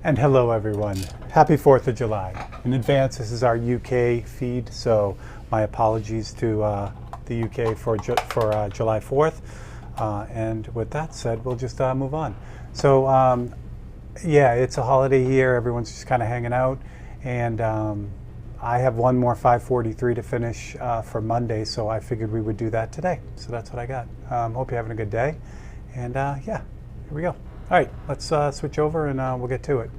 And hello everyone. Happy 4th of July. In advance, this is our UK feed, so my apologies to the UK for July 4th. And with that said, we'll just move on. So yeah, it's a holiday here. Everyone's just kind of hanging out. And I have one more 543 to finish for Monday, so I figured we would do that today. So that's what I got. Hope you're having a good day. And yeah, here we go. All right, let's switch over and we'll get to it.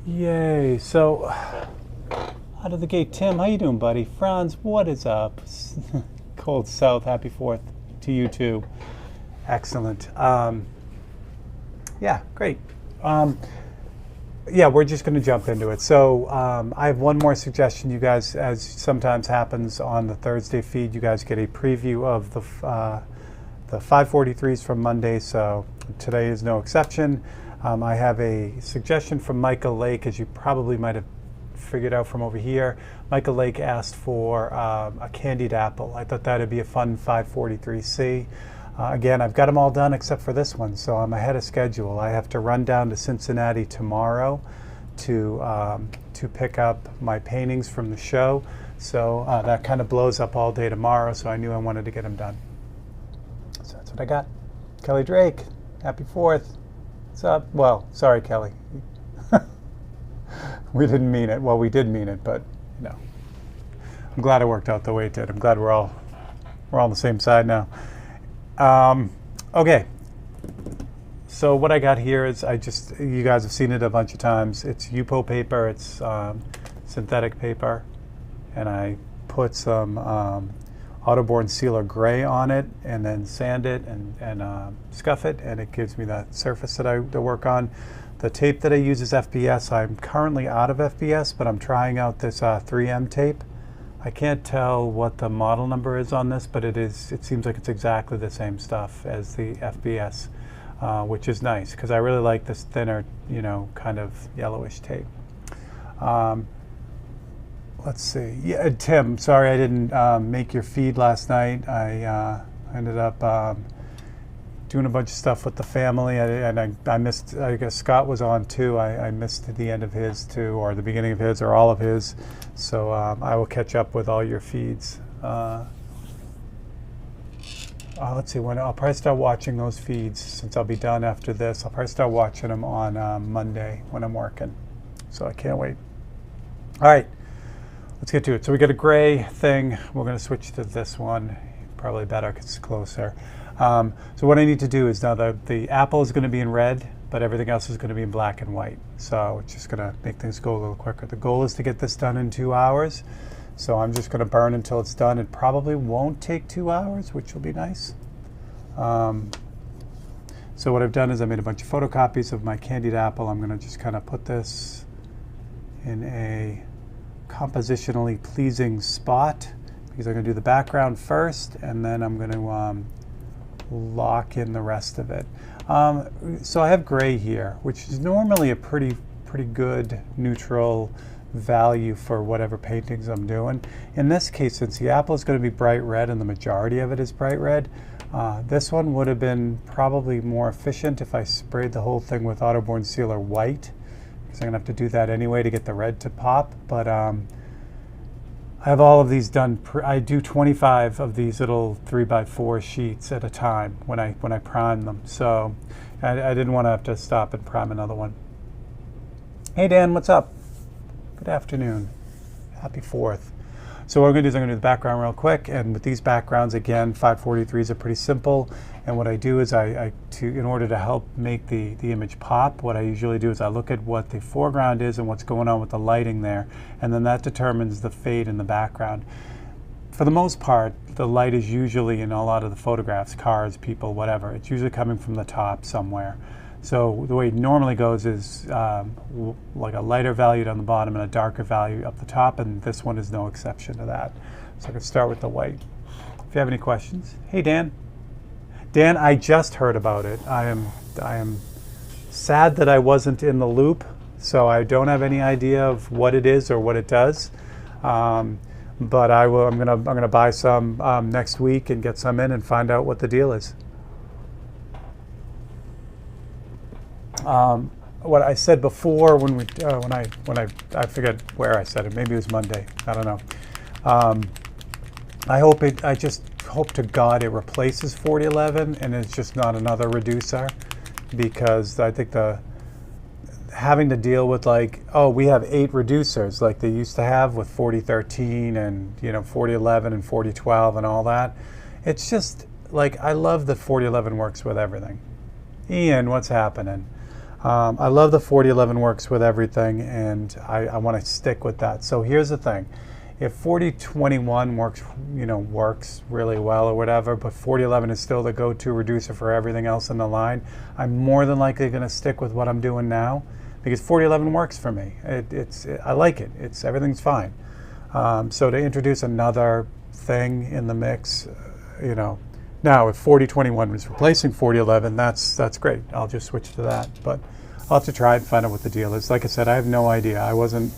Yay. So out of the gate, Tim, how you doing, buddy? Franz, what is up? Cold South, happy 4th to you too. Excellent. Yeah, great. Yeah, we're just going to jump into it. So I have one more suggestion, you guys. As sometimes happens on the Thursday feed, you guys get a preview of the 543s from Monday, so today is no exception. I have a suggestion from Michael Lake, as you probably might have figured out from over here. Michael Lake asked for a candied apple. I thought that would be a fun 543C. Again, I've got them all done except for this one, so I'm ahead of schedule. I have to run down to Cincinnati tomorrow to pick up my paintings from the show. So that kind of blows up all day tomorrow, so I knew I wanted to get them done. So that's what I got. Kelly Drake, happy 4th. What's up? Well, sorry, Kelly. We didn't mean it. Well, we did mean it, but you know, I'm glad it worked out the way it did. I'm glad we're all on the same side now. Okay. So what I got here is you guys have seen it a bunch of times. It's Yupo paper. It's synthetic paper, and I put some Autoborn Sealer Gray on it, and then sand it and scuff it, and it gives me that surface that I work on. The tape that I use is FBS. I'm currently out of FBS, but I'm trying out this 3M tape. I can't tell what the model number is on this, but it seems like it's exactly the same stuff as the FBS, which is nice because I really like this thinner, you know, kind of yellowish tape. Let's see. Yeah, Tim, sorry I didn't make your feed last night. I ended up doing a bunch of stuff with the family, and I missed, I guess Scott was on too. I missed the end of his too, or the beginning of his, or all of his. So I will catch up with all your feeds. Let's see, I'll probably start watching those feeds since I'll be done after this. I'll probably start watching them on Monday when I'm working. So I can't wait. All right. Let's get to it. So we got a gray thing. We're going to switch to this one. Probably better because it's closer. So what I need to do is now the apple is going to be in red, but everything else is going to be in black and white. So it's just going to make things go a little quicker. The goal is to get this done in 2 hours. So I'm just going to burn until it's done. It probably won't take 2 hours, which will be nice. So what I've done is I made a bunch of photocopies of my candied apple. I'm going to just kind of put this in a compositionally pleasing spot because I'm going to do the background first, and then I'm going to lock in the rest of it. So I have gray here, which is normally a pretty good neutral value for whatever paintings I'm doing. In this case, since the apple is going to be bright red and the majority of it is bright red, this one would have been probably more efficient if I sprayed the whole thing with Autoborn Sealer white, because I'm going to have to do that anyway to get the red to pop. But I have all of these done. I do 25 of these little 3x4 sheets at a time when I prime them. So I didn't want to have to stop and prime another one. Hey Dan, what's up? Good afternoon. Happy 4th. So what I'm going to do is I'm going to do the background real quick, and with these backgrounds, again, 543s are pretty simple. And what I do is in order to help make the image pop, what I usually do is I look at what the foreground is and what's going on with the lighting there, and then that determines the fade in the background. For the most part, the light is usually in a lot of the photographs, cars, people, whatever. It's usually coming from the top somewhere. So the way it normally goes is like a lighter value down the bottom and a darker value up the top, and this one is no exception to that. So I can start with the white. If you have any questions. Hey Dan. Dan, I just heard about it. I am sad that I wasn't in the loop, so I don't have any idea of what it is or what it does. But I'm gonna buy some next week and get some in and find out what the deal is. what I said before when I forget where I said it. Maybe it was Monday. I don't know. I just hope to God it replaces 4011 and it's just not another reducer, because I think having to deal with like, oh, we have 8 reducers like they used to have with 4013 and 4011 and 4012 and all that. It's just like, I love that 4011 works with everything. Ian, what's happening? I love the 4011 works with everything, and I want to stick with that. So here's the thing. If 4021 works really well or whatever, but 4011 is still the go-to reducer for everything else in the line, I'm more than likely going to stick with what I'm doing now, because 4011 works for me. I like it. Everything's fine. So to introduce another thing in the mix, now if 4021 was replacing 4011, that's great. I'll just switch to that. But I'll have to try and find out what the deal is. Like I said, I have no idea. I wasn't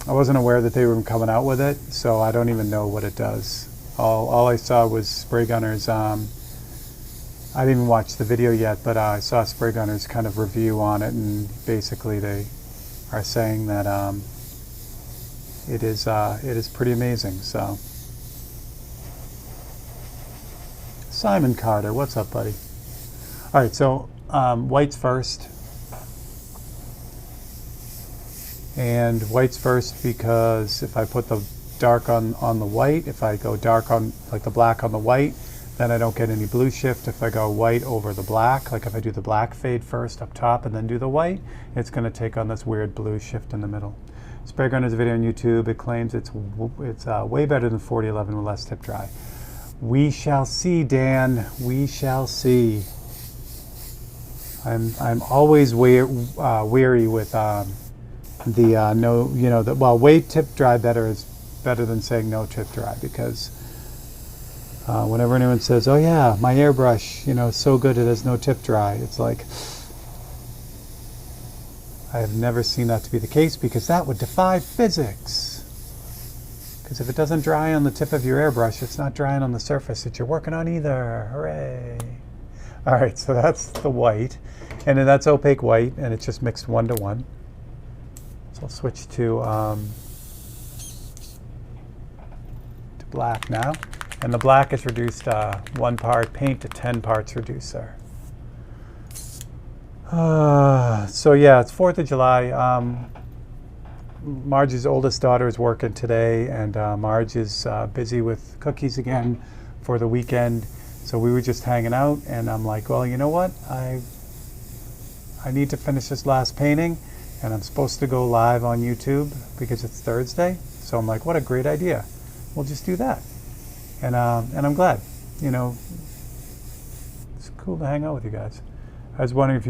aware that they were coming out with it, so I don't even know what it does. All I saw was Spray Gunners. I didn't even watch the video yet, but I saw Spray Gunners kind of review on it, and basically they are saying that it is pretty amazing. So, Simon Carter, what's up, buddy? All right, so whites first. And white's first because if I put the dark on the white, if I go dark on like the black on the white, then I don't get any blue shift. If I go white over the black, like if I do the black fade first up top and then do the white, it's going to take on this weird blue shift in the middle. Spray Gunner's video on YouTube, it claims it's way better than 4011 with less tip dry. We shall see, Dan. We shall see. I'm always weary with way tip dry better is better than saying no tip dry, because whenever anyone says, oh yeah, my airbrush, is so good it has no tip dry, it's like, I have never seen that to be the case, because that would defy physics. Because if it doesn't dry on the tip of your airbrush, it's not drying on the surface that you're working on either. Hooray. All right, so that's the white, and then that's opaque white, and it's just mixed 1-to-1. So I'll switch to black now. And the black is reduced 1 part paint to 10 parts reducer. So yeah, it's 4th of July. Marge's oldest daughter is working today, and Marge is busy with cookies again for the weekend. So we were just hanging out, and I'm like, well, you know what? I need to finish this last painting, and I'm supposed to go live on YouTube because it's Thursday. So I'm like, what a great idea. We'll just do that. And I'm glad. It's cool to hang out with you guys. I was wondering if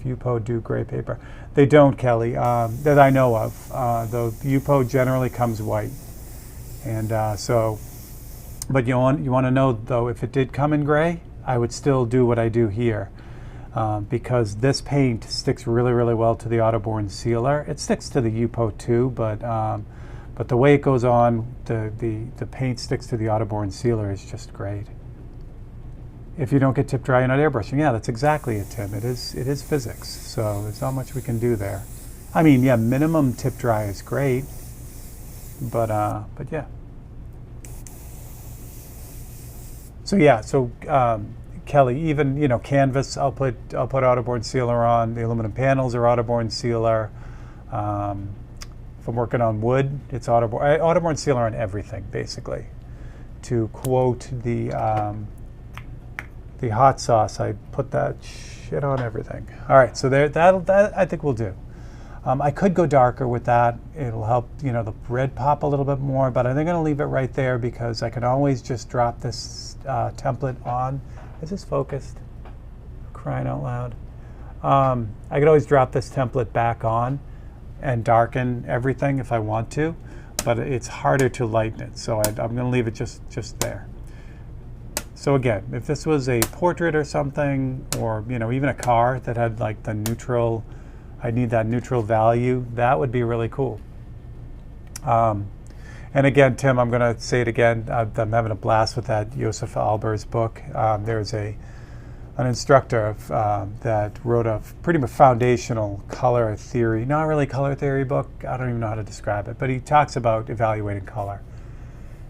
UPO do gray paper. They don't, Kelly, that I know of. The UPO generally comes white. And but you want to know, though, if it did come in gray, I would still do what I do here. Because this paint sticks really, really well to the Autoborn sealer. It sticks to the UPO too, but the way it goes on, the paint sticks to the Autoborn sealer is just great. If you don't get tip dry, you're not airbrushing. Yeah, that's exactly it, Tim. It is physics, so there's not much we can do there. I mean, yeah, minimum tip dry is great, but yeah. So yeah, Kelly, even canvas, I'll put Autoborn sealer on. The aluminum panels are Autoborn sealer. If I'm working on wood, it's Autoborn sealer on everything, basically. To quote the hot sauce, I put that shit on everything. All right, so that I think we'll do. I could go darker with that. It'll help the red pop a little bit more, but I think I'm gonna leave it right there because I can always just drop this template on. Is this focused? Crying out loud. I could always drop this template back on and darken everything if I want to, but it's harder to lighten it, so I'm going to leave it just there. So again, if this was a portrait or something, or even a car that had like the neutral, I need that neutral value, that would be really cool. And again, Tim, I'm going to say it again. I'm having a blast with that Josef Albers book. There's a an instructor that wrote a pretty much foundational color theory, not really color theory book. I don't even know how to describe it, but he talks about evaluating color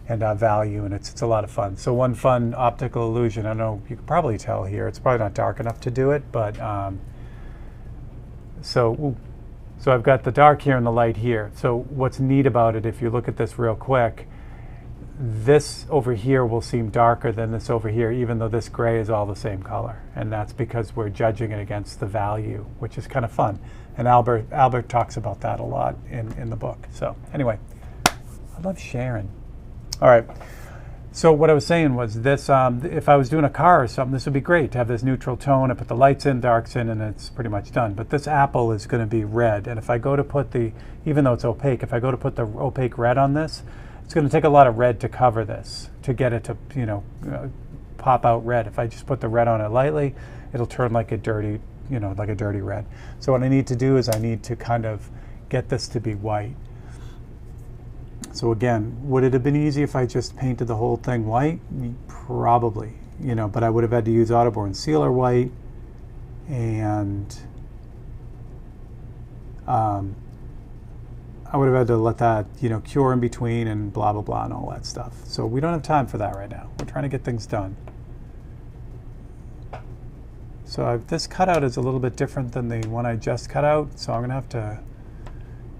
and value, and it's a lot of fun. So one fun optical illusion, I don't know, you can probably tell here, it's probably not dark enough to do it, but so I've got the dark here and the light here. So what's neat about it, if you look at this real quick, this over here will seem darker than this over here, even though this gray is all the same color. And that's because we're judging it against the value, which is kind of fun. And Albert talks about that a lot in the book. So anyway, I love Sharon. All right. So what I was saying was this, if I was doing a car or something, this would be great to have this neutral tone. I put the lights in, darks in, and it's pretty much done. But this apple is going to be red. And if I go to put even though it's opaque, if I go to put the opaque red on this, it's going to take a lot of red to cover this, to get it to, pop out red. If I just put the red on it lightly, it'll turn like a dirty, like a dirty red. So what I need to do is I need to kind of get this to be white. So again, would it have been easy if I just painted the whole thing white? Probably, but I would have had to use Autoborn Sealer white, and I would have had to let that, cure in between and blah, blah, blah, and all that stuff. So we don't have time for that right now. We're trying to get things done. So this cutout is a little bit different than the one I just cut out, so I'm going to have to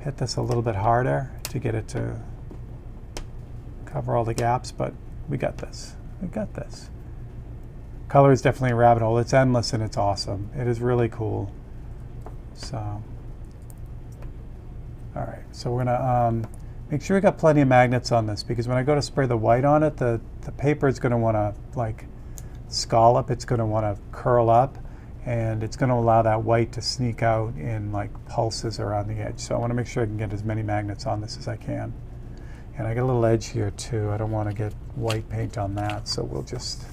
hit this a little bit harder to get it to cover all the gaps, but we got this. We got this. Color is definitely a rabbit hole. It's endless and it's awesome. It is really cool. So, all right. So we're gonna make sure we got plenty of magnets on this, because when I go to spray the white on it, the paper is going to want to like scallop. It's going to want to curl up, and it's going to allow that white to sneak out in like pulses around the edge. So I want to make sure I can get as many magnets on this as I can. And I got a little edge here too. I don't want to get white paint on that, so we'll just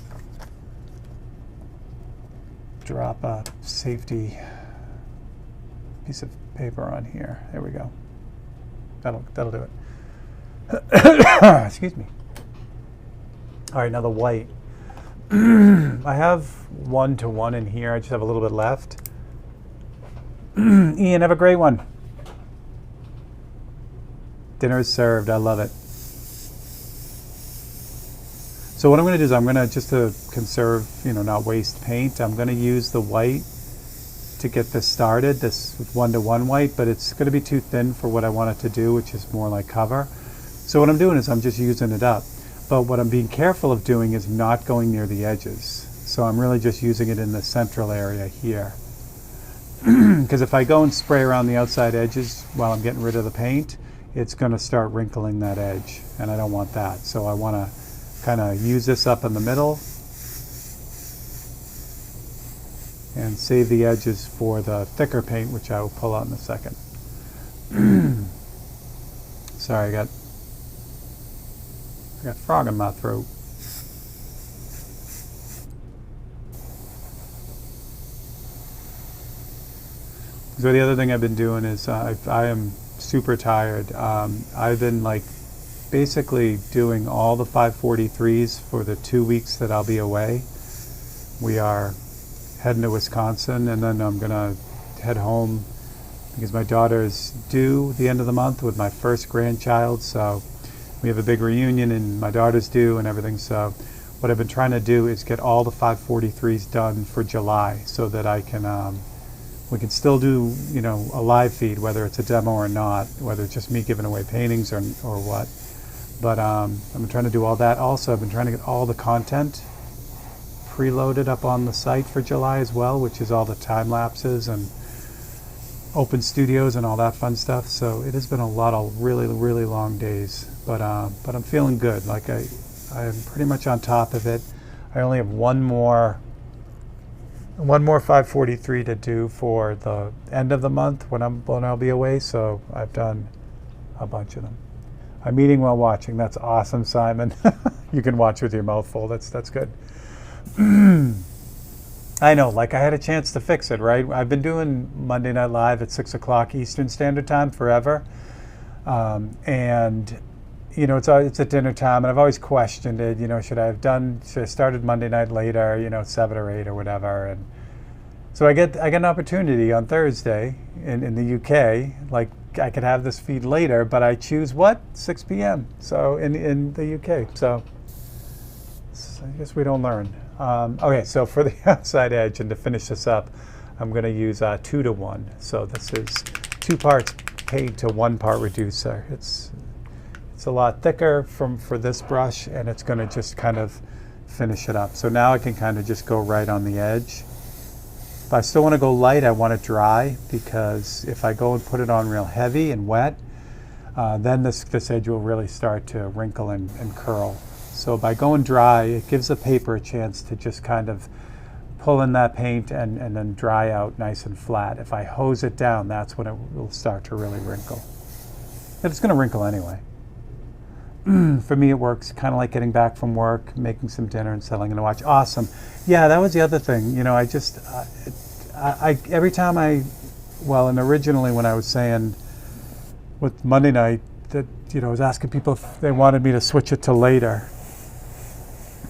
drop a safety piece of paper on here. There we go. That'll do it. Excuse me. All right, now the white. I have 1-to-1 in here. I just have a little bit left. Ian, have a great one. Dinner is served. I love it. So what I'm going to do is I'm going to, just to conserve, not waste paint, I'm going to use the white to get this started, this 1-to-1 white, but it's going to be too thin for what I want it to do, which is more like cover. So what I'm doing is I'm just using it up. But what I'm being careful of doing is not going near the edges. So I'm really just using it in the central area here. Because if I go and spray around the outside edges while I'm getting rid of the paint, it's going to start wrinkling that edge, and I don't want that. So I want to kind of use this up in the middle and save the edges for the thicker paint, which I will pull out in a second. Sorry, I got frog in my throat. So the other thing I've been doing is I am super tired. I've been basically doing all the 543s for the 2 weeks that I'll be away. We are heading to Wisconsin, and then I'm gonna head home because my daughter is due the end of the month with my first grandchild. So we have a big reunion, and my daughter's due and everything. So what I've been trying to do is get all the 543s done for July, so that I can we can still do a live feed, whether it's a demo or not, whether it's just me giving away paintings or what. But I've been trying to do all that. Also, I've been trying to get all the content preloaded up on the site for July as well, which is all the time lapses and open studios and all that fun stuff. So it has been a lot of really, really long days, but I'm feeling good. I'm pretty much on top of it. I only have one more 543 to do for the end of the month when I'll be away. So I've done a bunch of them. I'm eating while watching. That's awesome, Simon. You can watch with your mouth full. That's good. I know, I had a chance to fix it, right? I've been doing Monday Night Live at 6 o'clock Eastern Standard Time forever. And it's at dinner time, and I've always questioned it. Should I started Monday night later, 7 or 8 or whatever, and so I get an opportunity on Thursday in the UK. Like I could have this feed later, but I choose 6 p.m. So in the UK. So I guess we don't learn. Okay, so for the outside edge, and to finish this up, I'm going to use 2 to 1. So this is 2 parts paint to 1 part reducer. It's a lot thicker for this brush, and it's going to just kind of finish it up. So now I can kind of just go right on the edge. If I still want to go light, I want it dry, because if I go and put it on real heavy and wet, then this edge will really start to wrinkle and curl. So by going dry, it gives the paper a chance to just kind of pull in that paint and then dry out nice and flat. If I hose it down, that's when it will start to really wrinkle. And it's going to wrinkle anyway. For me, it works kind of like getting back from work, making some dinner, and settling in a watch. Awesome. Yeah, that was the other thing. Every time and originally when I was saying with Monday night that, I was asking people if they wanted me to switch it to later.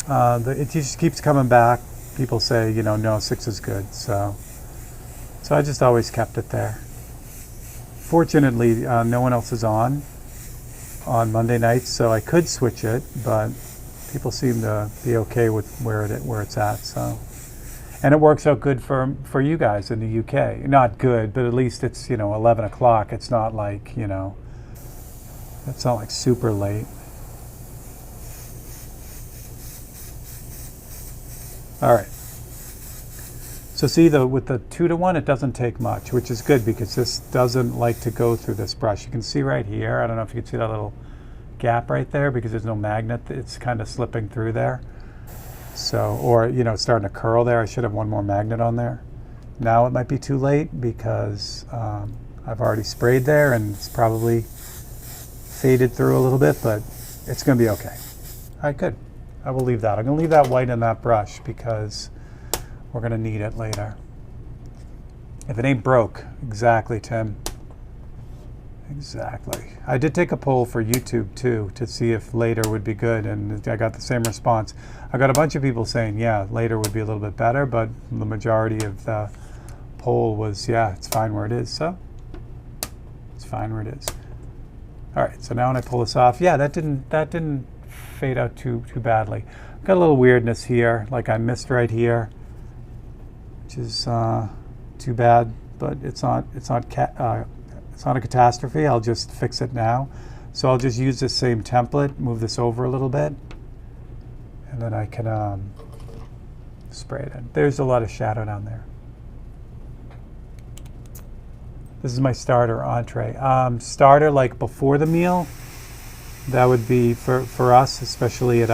It just keeps coming back. People say, no, 6 is good. So I just always kept it there. Fortunately, no one else is on Monday nights, so I could switch it, but people seem to be okay with where it's at. So, and it works out good for you guys in the UK. Not good, but at least it's 11 o'clock. It's not like it's not like super late. All right. So see, with the 2 to 1, it doesn't take much, which is good because this doesn't like to go through this brush. You can see right here, I don't know if you can see that little gap right there because there's no magnet. It's kind of slipping through there. So, or, it's starting to curl there. I should have one more magnet on there. Now it might be too late because I've already sprayed there and it's probably faded through a little bit, but it's going to be okay. All right, good. I will leave that. I'm going to leave that white in that brush because we're going to need it later. If it ain't broke. Exactly, Tim. Exactly. I did take a poll for YouTube too to see if later would be good, and I got the same response. I got a bunch of people saying, yeah, later would be a little bit better, but the majority of the poll was, yeah, it's fine where it is. So it's fine where it is. All right, so now when I pull this off, yeah, that didn't fade out too badly. Got a little weirdness here, like I missed right here, which is too bad, but it's not a catastrophe. I'll just fix it now. So I'll just use this same template, move this over a little bit, and then I can spray it in. There's a lot of shadow down there. This is my starter entree. Starter like before the meal, that would be for us, especially at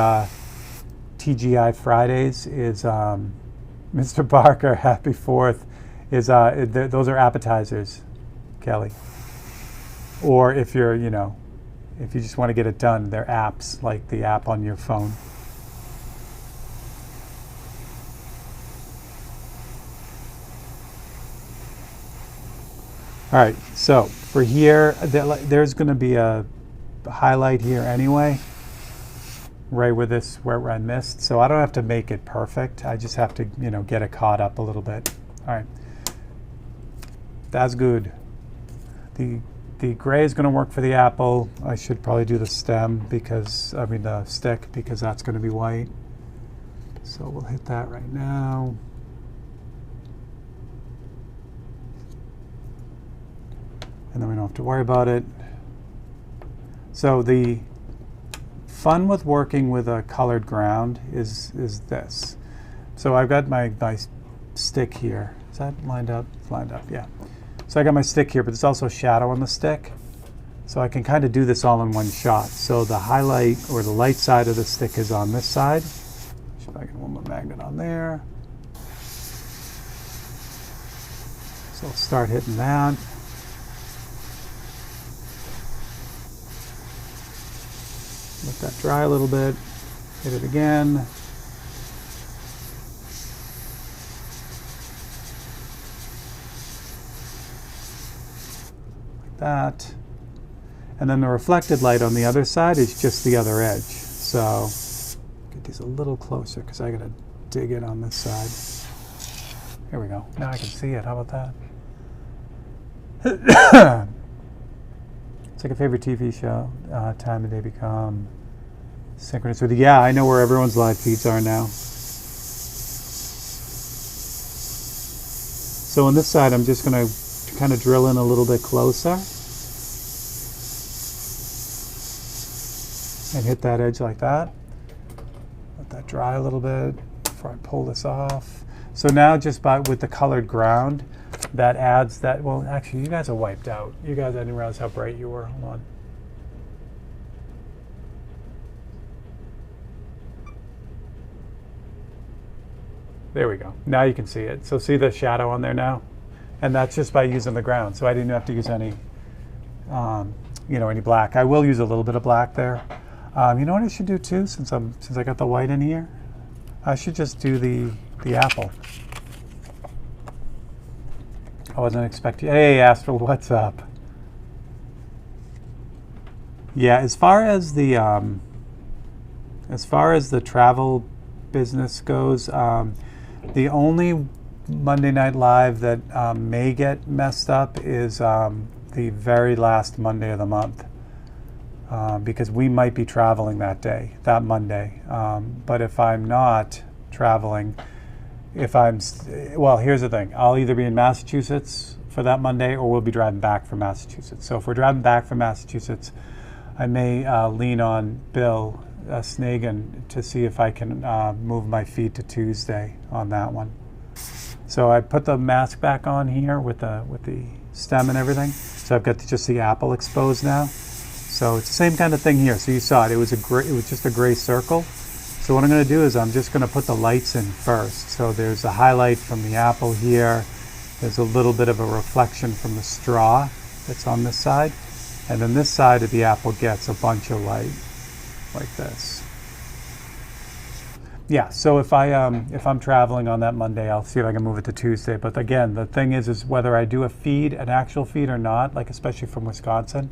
TGI Fridays, is Mr. Barker, happy 4th, is those are appetizers, Kelly. Or if you're, if you just want to get it done, they're apps, like the app on your phone. All right, so for here, there's going to be a highlight here anyway, right where I missed. So I don't have to make it perfect. I just have to, get it caught up a little bit. All right, that's good. The gray is going to work for the apple. I should probably do the stem the stick, because that's going to be white. So we'll hit that right now. And then we don't have to worry about it. So the fun with working with a colored ground is this. So I've got my stick here. Is that lined up? It's lined up, yeah. So I got my stick here, but there's also shadow on the stick. So I can kind of do this all in one shot. So the highlight or the light side of the stick is on this side. See if I can get one more magnet on there. So I'll start hitting that. Let that dry a little bit. Hit it again. Like that. And then the reflected light on the other side is just the other edge. So get these a little closer because I gotta dig in on this side. Here we go. Now I can see it. How about that? It's like a favorite TV show. Time and day become synchronous with you. Yeah, I know where everyone's live feeds are now. So on this side, I'm just going to kind of drill in a little bit closer and hit that edge like that. Let that dry a little bit before I pull this off. So now just with the colored ground, that adds that, well, actually, you guys are wiped out. You guys, I didn't realize how bright you were. Hold on. There we go. Now you can see it. So see the shadow on there now? And that's just by using the ground. So I didn't have to use any, any black. I will use a little bit of black there. You know what I should do too, since I got the white in here? I should just do the apple. I wasn't expecting. Hey, Astral, what's up? Yeah, as far as the travel business goes, the only Monday Night Live that may get messed up is the very last Monday of the month, because we might be traveling that Monday. But if I'm not traveling, well, here's the thing. I'll either be in Massachusetts for that Monday or we'll be driving back from Massachusetts. So if we're driving back from Massachusetts, I may lean on Bill Snagan to see if I can move my feed to Tuesday on that one. So I put the mask back on here with the stem and everything. So I've got just the apple exposed now. So it's the same kind of thing here. So you saw it. It was just a gray circle. So what I'm going to do is I'm just going to put the lights in first. So there's a highlight from the apple here. There's a little bit of a reflection from the straw that's on this side. And then this side of the apple gets a bunch of light like this. Yeah, so if I'm traveling on that Monday, I'll see if I can move it to Tuesday. But again, the thing is whether I do an actual feed or not, like especially from Wisconsin,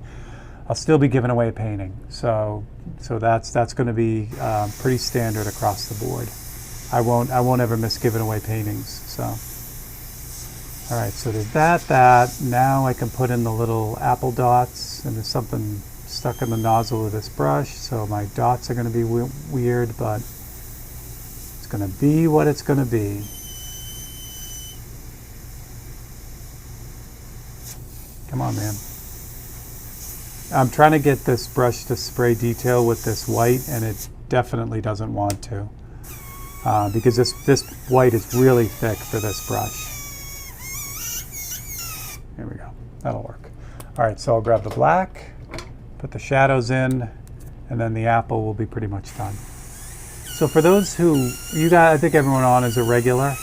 I'll still be giving away a painting. So that's going to be pretty standard across the board. I won't ever miss giving away paintings. So all right, so there's that. Now I can put in the little apple dots, and there's something stuck in the nozzle of this brush, so my dots are going to be weird, but it's going to be what it's going to be. Come on, man. I'm trying to get this brush to spray detail with this white, and it definitely doesn't want to, because this white is really thick for this brush. Here we go. That'll work. All right, so I'll grab the black, put the shadows in, and then the apple will be pretty much done. So for those I think everyone on is a regular.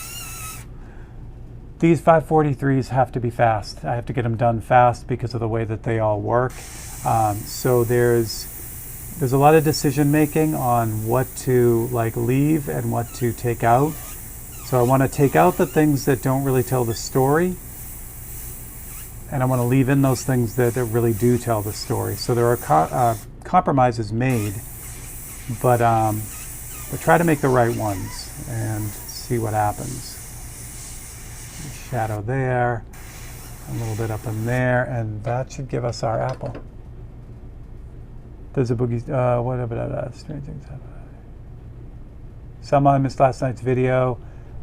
These 543s have to be fast. I have to get them done fast because of the way that they all work. So there's a lot of decision making on what to leave and what to take out. So I want to take out the things that don't really tell the story, and I want to leave in those things that really do tell the story. So there are compromises made, but try to make the right ones and see what happens. Shadow there, a little bit up in there, and that should give us our apple. There's a boogie, whatever, strange things happen. Somehow I missed last night's video.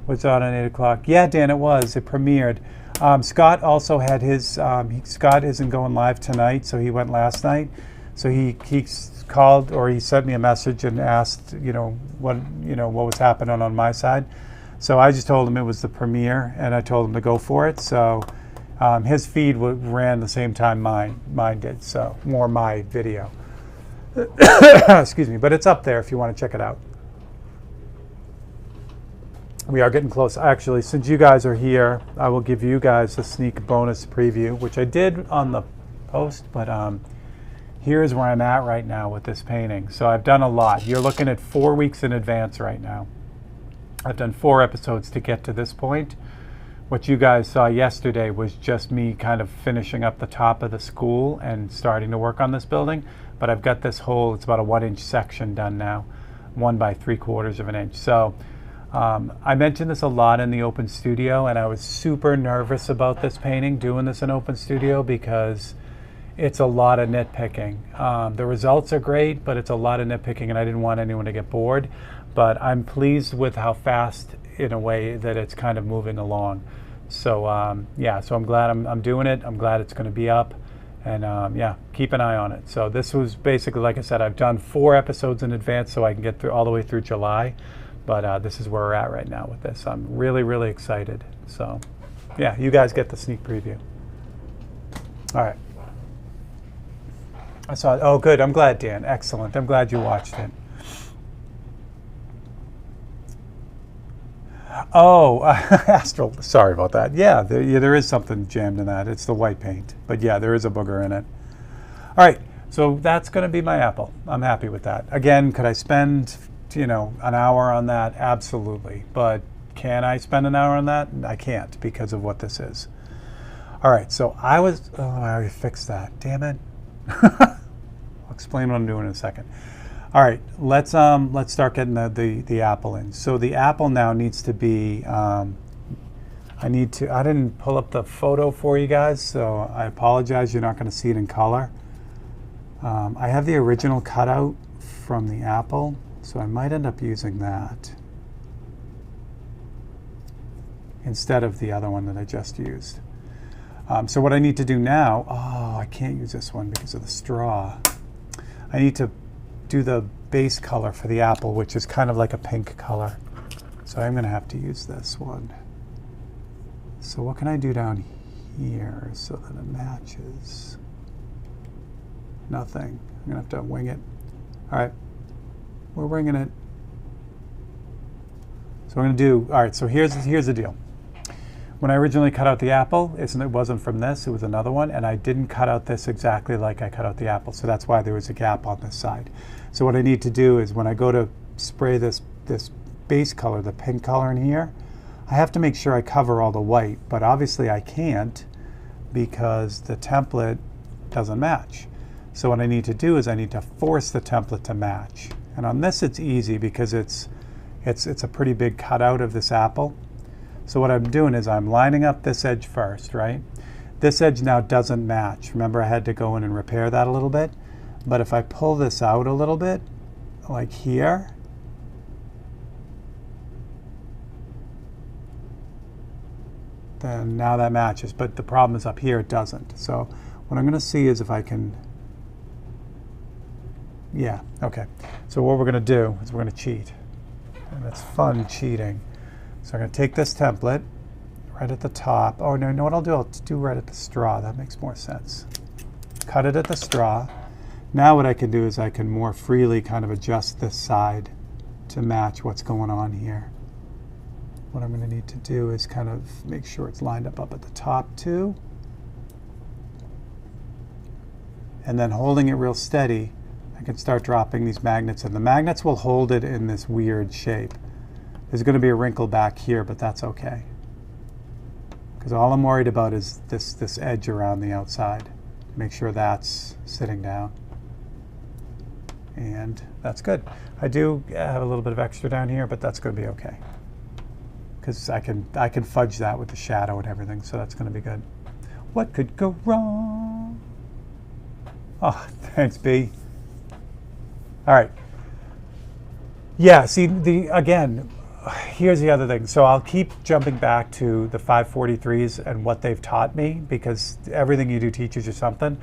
Was on at 8 o'clock. Yeah, Dan, it was. It premiered. Scott also had his, Scott isn't going live tonight, so he went last night. So he called, or he sent me a message and asked, what was happening on my side. So I just told him it was the premiere, and I told him to go for it. So his feed ran the same time mine did, so more my video. Excuse me, but it's up there if you want to check it out. We are getting close. Actually, since you guys are here, I will give you guys a sneak bonus preview, which I did on the post, but here's where I'm at right now with this painting. So I've done a lot. You're looking at 4 weeks in advance right now. I've done 4 episodes to get to this point, what you guys saw yesterday was just me kind of finishing up the top of the school and starting to work on this building. But I've got this whole, it's about a 1-inch section done now, 1 by 3/4 of an inch. So I mentioned this a lot in the open studio, and I was super nervous about this painting, doing this in open studio, because it's a lot of nitpicking. The results are great, but it's a lot of nitpicking, and I didn't want anyone to get bored. But I'm pleased with how fast, in a way, that it's kind of moving along. So yeah, so I'm glad I'm doing it. I'm glad it's going to be up, and yeah, keep an eye on it. So this was basically, like I said, I've done 4 episodes in advance so I can get through all the way through July. But this is where we're at right now with this. I'm really, really excited. So yeah, you guys get the sneak preview. All right. I saw it. Oh, good. I'm glad, Dan. Excellent. I'm glad you watched it. Oh, Astral. Sorry about that. Yeah, there is something jammed in that. It's the white paint. But yeah, there is a booger in it. All right. So that's going to be my apple. I'm happy with that. Again, could I spend, an hour on that? Absolutely. But can I spend an hour on that? I can't, because of what this is. All right. So I already fixed that. Damn it. I'll explain what I'm doing in a second. All right, let's start getting the apple in. So the apple now needs to be, I didn't pull up the photo for you guys, so I apologize, you're not going to see it in color. I have the original cutout from the apple, so I might end up using that instead of the other one that I just used. So what I need to do now, I can't use this one because of the straw. I need to do the base color for the apple, which is kind of like a pink color. So I'm going to have to use this one. So what can I do down here so that it matches? Nothing. I'm going to have to wing it. All right, we're winging it. So we're going to do, all right, so here's the deal. When I originally cut out the apple, it wasn't from this, it was another one, and I didn't cut out this exactly like I cut out the apple, so that's why there was a gap on this side. So what I need to do is when I go to spray this base color, the pink color in here, I have to make sure I cover all the white, but obviously I can't because the template doesn't match. So what I need to do is I need to force the template to match. And on this it's easy because it's a pretty big cutout of this apple. So what I'm doing is I'm lining up this edge first, right? This edge now doesn't match. Remember, I had to go in and repair that a little bit. But if I pull this out a little bit, like here, then now that matches. But the problem is up here, it doesn't. So what I'm going to see is if I can, yeah, okay. So what we're going to do is we're going to cheat. And it's fun cheating. So I'm going to take this template right at the top. Oh, no, you know what I'll do? I'll do right at the straw. That makes more sense. Cut it at the straw. Now what I can do is I can more freely kind of adjust this side to match what's going on here. What I'm going to need to do is kind of make sure it's lined up at the top too. And then holding it real steady, I can start dropping these magnets in. The magnets will hold it in this weird shape. There's going to be a wrinkle back here, but that's okay. Because all I'm worried about is this edge around the outside. Make sure that's sitting down. And that's good. I do have a little bit of extra down here, but that's going to be okay. Because I can fudge that with the shadow and everything, so that's going to be good. What could go wrong? Oh, thanks, B. All right. Yeah, see, again, here's the other thing. So I'll keep jumping back to the 543s and what they've taught me, because everything you do teaches you something.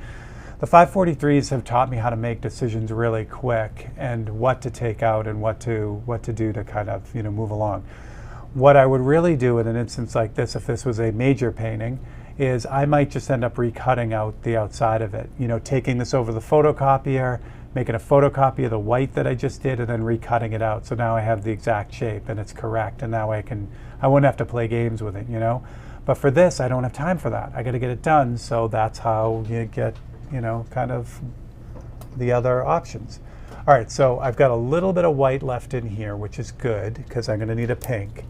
The 543s have taught me how to make decisions really quick and what to take out and what to do to kind of move along. What I would really do in an instance like this, if this was a major painting, is I might just end up recutting out the outside of it. Taking this over the photocopier, making a photocopy of the white that I just did, and then recutting it out. So now I have the exact shape and it's correct, and now I wouldn't have to play games with it, But for this, I don't have time for that. I got to get it done, so that's how you get, kind of the other options. All right, so I've got a little bit of white left in here, which is good because I'm going to need a pink.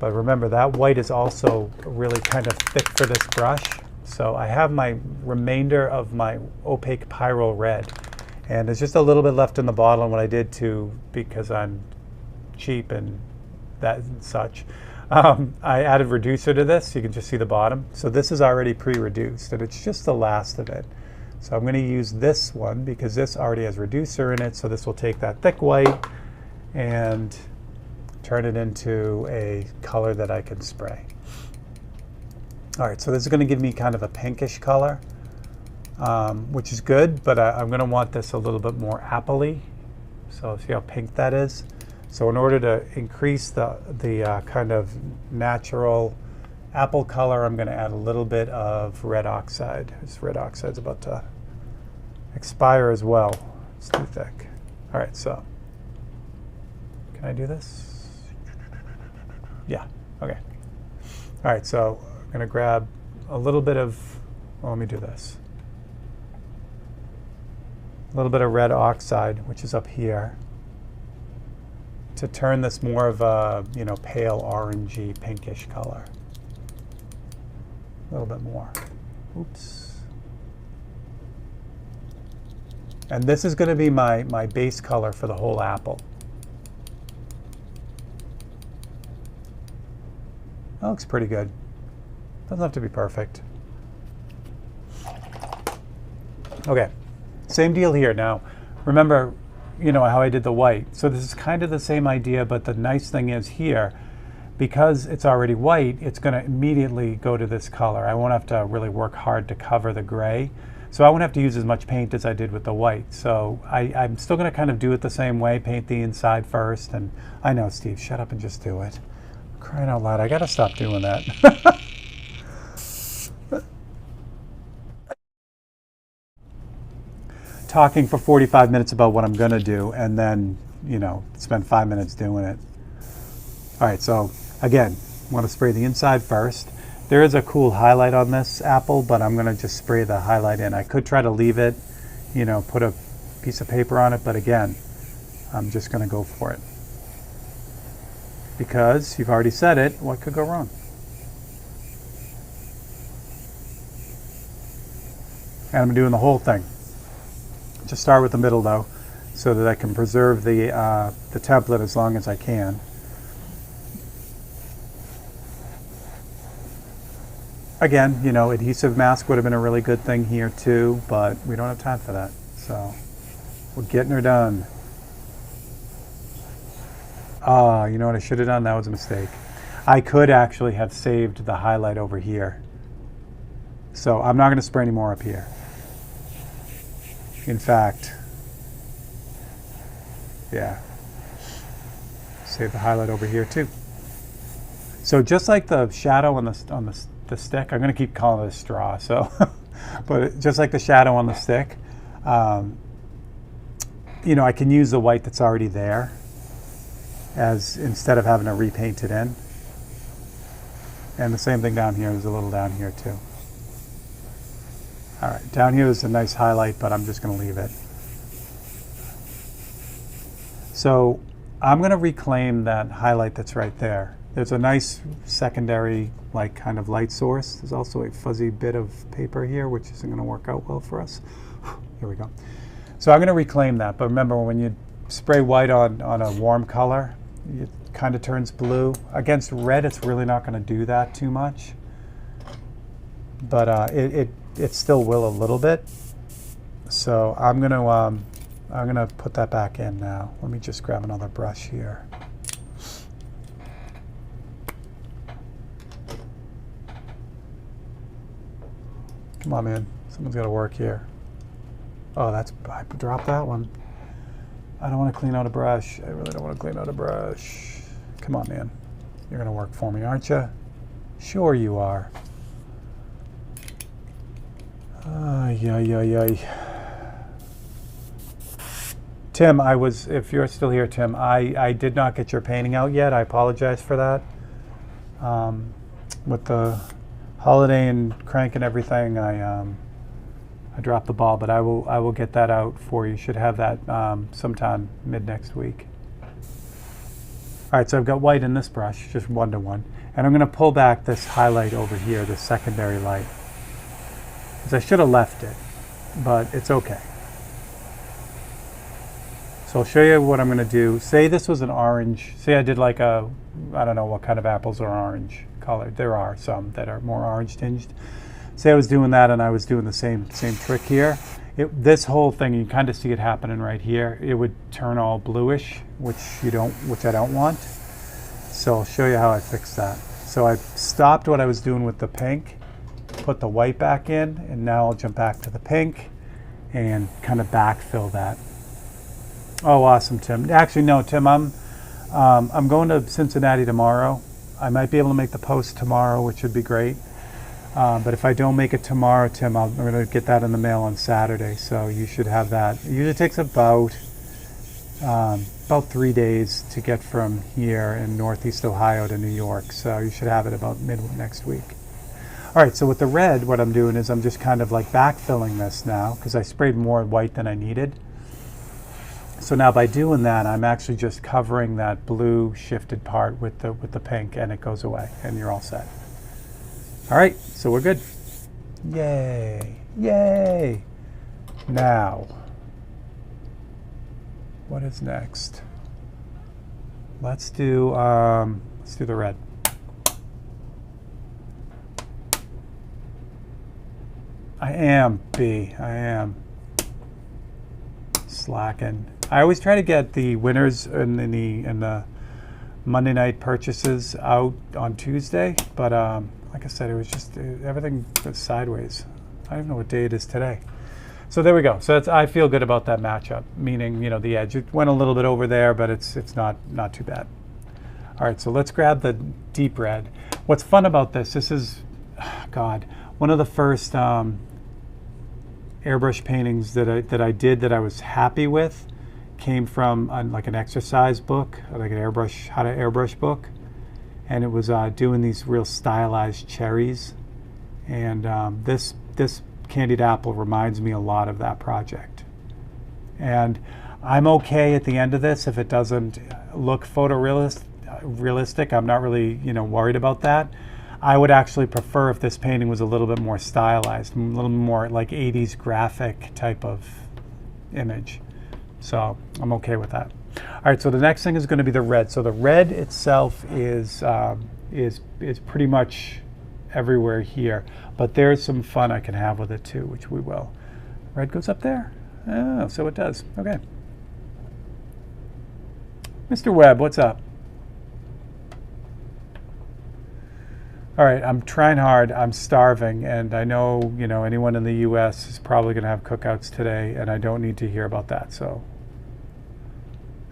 But remember, that white is also really kind of thick for this brush. So I have my remainder of my opaque Pyro red. And there's just a little bit left in the bottle. And what I did too, because I'm cheap and that and such, I added reducer to this. You can just see the bottom. So this is already pre-reduced, and it's just the last of it. So I'm going to use this one because this already has reducer in it. So this will take that thick white and turn it into a color that I can spray. All right, so this is going to give me kind of a pinkish color, which is good, but I'm going to want this a little bit more apple-y. So see how pink that is? So in order to increase the kind of natural apple color, I'm going to add a little bit of red oxide. This red oxide's about to expire as well. It's too thick. All right, so can I do this? Yeah, okay. All right, so I'm gonna grab a little bit of, well, let me do this. A little bit of red oxide, which is up here, to turn this more of a, you know, pale orangey, pinkish color. A little bit more. Oops. And this is gonna be my base color for the whole apple. That looks pretty good. Doesn't have to be perfect. Okay, same deal here. Now, remember, you know, how I did the white. So this is kind of the same idea, but the nice thing is here, because it's already white, it's going to immediately go to this color. I won't have to really work hard to cover the gray. So I won't have to use as much paint as I did with the white. So I'm still going to kind of do it the same way, paint the inside first. And I know, Steve, shut up and just do it. Crying out loud, I gotta stop doing that. Talking for 45 minutes about what I'm gonna do and then, you know, spend 5 minutes doing it. All right, so again, I'm gonna spray the inside first. There is a cool highlight on this apple, but I'm gonna just spray the highlight in. I could try to leave it, you know, put a piece of paper on it, but again, I'm just gonna go for it. Because you've already said it, what could go wrong? And I'm doing the whole thing. Just start with the middle though, so that I can preserve the template as long as I can. Again, you know, adhesive mask would have been a really good thing here too, but we don't have time for that. So we're getting her done. You know what I should have done? That was a mistake. I could actually have saved the highlight over here. So I'm not going to spray any more up here. In fact, yeah, save the highlight over here too. So just like the shadow on the stick, I'm going to keep calling it a straw. So, but just like the shadow on the stick, you know, I can use the white that's already there as instead of having to repaint it in. And the same thing down here. There's a little down here too. All right, down here is a nice highlight, but I'm just going to leave it. So I'm going to reclaim that highlight that's right there. There's a nice secondary, like, kind of light source. There's also a fuzzy bit of paper here, which isn't going to work out well for us. Here we go. So I'm going to reclaim that, but remember, when you spray white on a warm color, it kind of turns blue. Against red, it's really not going to do that too much, but it still will a little bit. So I'm gonna put that back in now. Let me just grab another brush here. Come on, man. Someone's got to work here. Oh, I dropped that one. I don't want to clean out a brush. I really don't want to clean out a brush. Come on, man. You're going to work for me, aren't you? Sure you are. Tim, if you're still here, Tim, I did not get your painting out yet. I apologize for that. With the holiday and crank and everything, I dropped the ball, but I will get that out for you. Should have that sometime mid next week. All right, so I've got white in this brush, just 1-to-1. And I'm going to pull back this highlight over here, this secondary light. Because I should have left it, but it's okay. So I'll show you what I'm going to do. Say this was an orange. Say I did like a, I don't know what kind of apples are orange colored. There are some that are more orange tinged. Say I was doing that and I was doing the same trick here. This whole thing, you kind of see it happening right here. It would turn all bluish, which I don't want. So I'll show you how I fix that. So I stopped what I was doing with the pink, put the white back in, and now I'll jump back to the pink and kind of backfill that. Oh, awesome, Tim. Actually, no, Tim, I'm going to Cincinnati tomorrow. I might be able to make the post tomorrow, which would be great. But if I don't make it tomorrow, Tim, I'm going to get that in the mail on Saturday. So you should have that. It usually takes about 3 days to get from here in Northeast Ohio to New York. So you should have it about mid next week. All right, so with the red, what I'm doing is I'm just kind of like backfilling this now because I sprayed more white than I needed. So now by doing that, I'm actually just covering that blue shifted part with the pink, and it goes away, and you're all set. All right, so we're good. Yay, yay. Now, what is next? Let's do the red. I am slacking. I always try to get the winners in the Monday night purchases out on Tuesday, but like I said, it was just everything was sideways. I don't even know what day it is today. So there we go. So I feel good about that matchup, meaning, the edge. It went a little bit over there, but it's not too bad. All right, so let's grab the deep red. What's fun about this is, God, one of the first airbrush paintings that I did that I was happy with came from like an exercise book, like an airbrush, how to airbrush book. And it was doing these real stylized cherries. And this candied apple reminds me a lot of that project. And I'm okay at the end of this if it doesn't look photorealistic. I'm not really, worried about that. I would actually prefer if this painting was a little bit more stylized, a little more like 80s graphic type of image. So I'm okay with that. All right, so the next thing is going to be the red. So the red itself is pretty much everywhere here, but there's some fun I can have with it too, which we will. Red goes up there? Oh, so it does. Okay. Mr. Webb, what's up? All right, I'm trying hard. I'm starving, and I know, anyone in the U.S. is probably going to have cookouts today, and I don't need to hear about that, so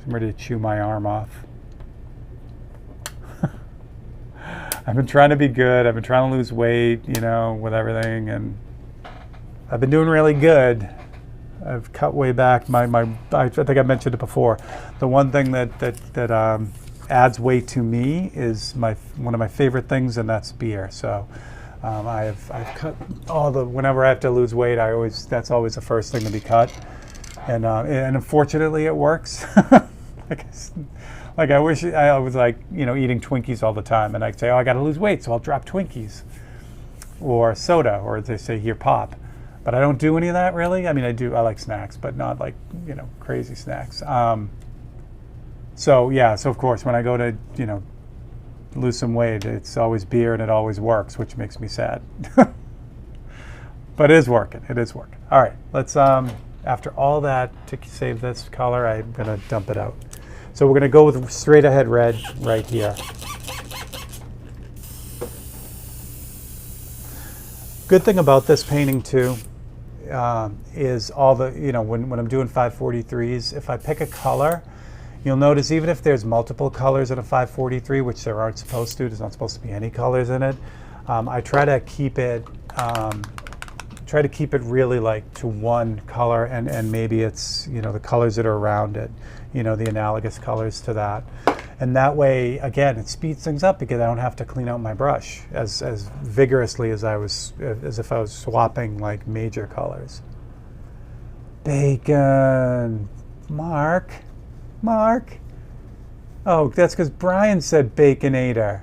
I'm ready to chew my arm off. I've been trying to be good. I've been trying to lose weight, with everything, and I've been doing really good. I've cut way back. I think I mentioned it before. The one thing that adds weight to me is one of my favorite things, and that's beer. So I've cut whenever I have to lose weight, that's always the first thing to be cut, and unfortunately it works. Like I wish I was eating Twinkies all the time, and I'd say, I got to lose weight, so I'll drop Twinkies or soda, or as they say here, pop. But I don't do any of that really. I mean, I like snacks, but not like crazy snacks. So of course, when I go to, lose some weight, it's always beer, and it always works, which makes me sad. But it is working. It is working. All right, let's, after all that, to save this color, I'm going to dump it out. So we're going to go with straight ahead red right here. Good thing about this painting too is all the, when I'm doing 543s, if I pick a color, you'll notice even if there's multiple colors in a 543, which there aren't supposed to, there's not supposed to be any colors in it, I try to keep it really like to one color, and maybe it's, the colors that are around it, the analogous colors to that. And that way, again, it speeds things up because I don't have to clean out my brush as vigorously as if I was swapping like major colors. Bacon, Mark. Oh, that's because Brian said Baconator.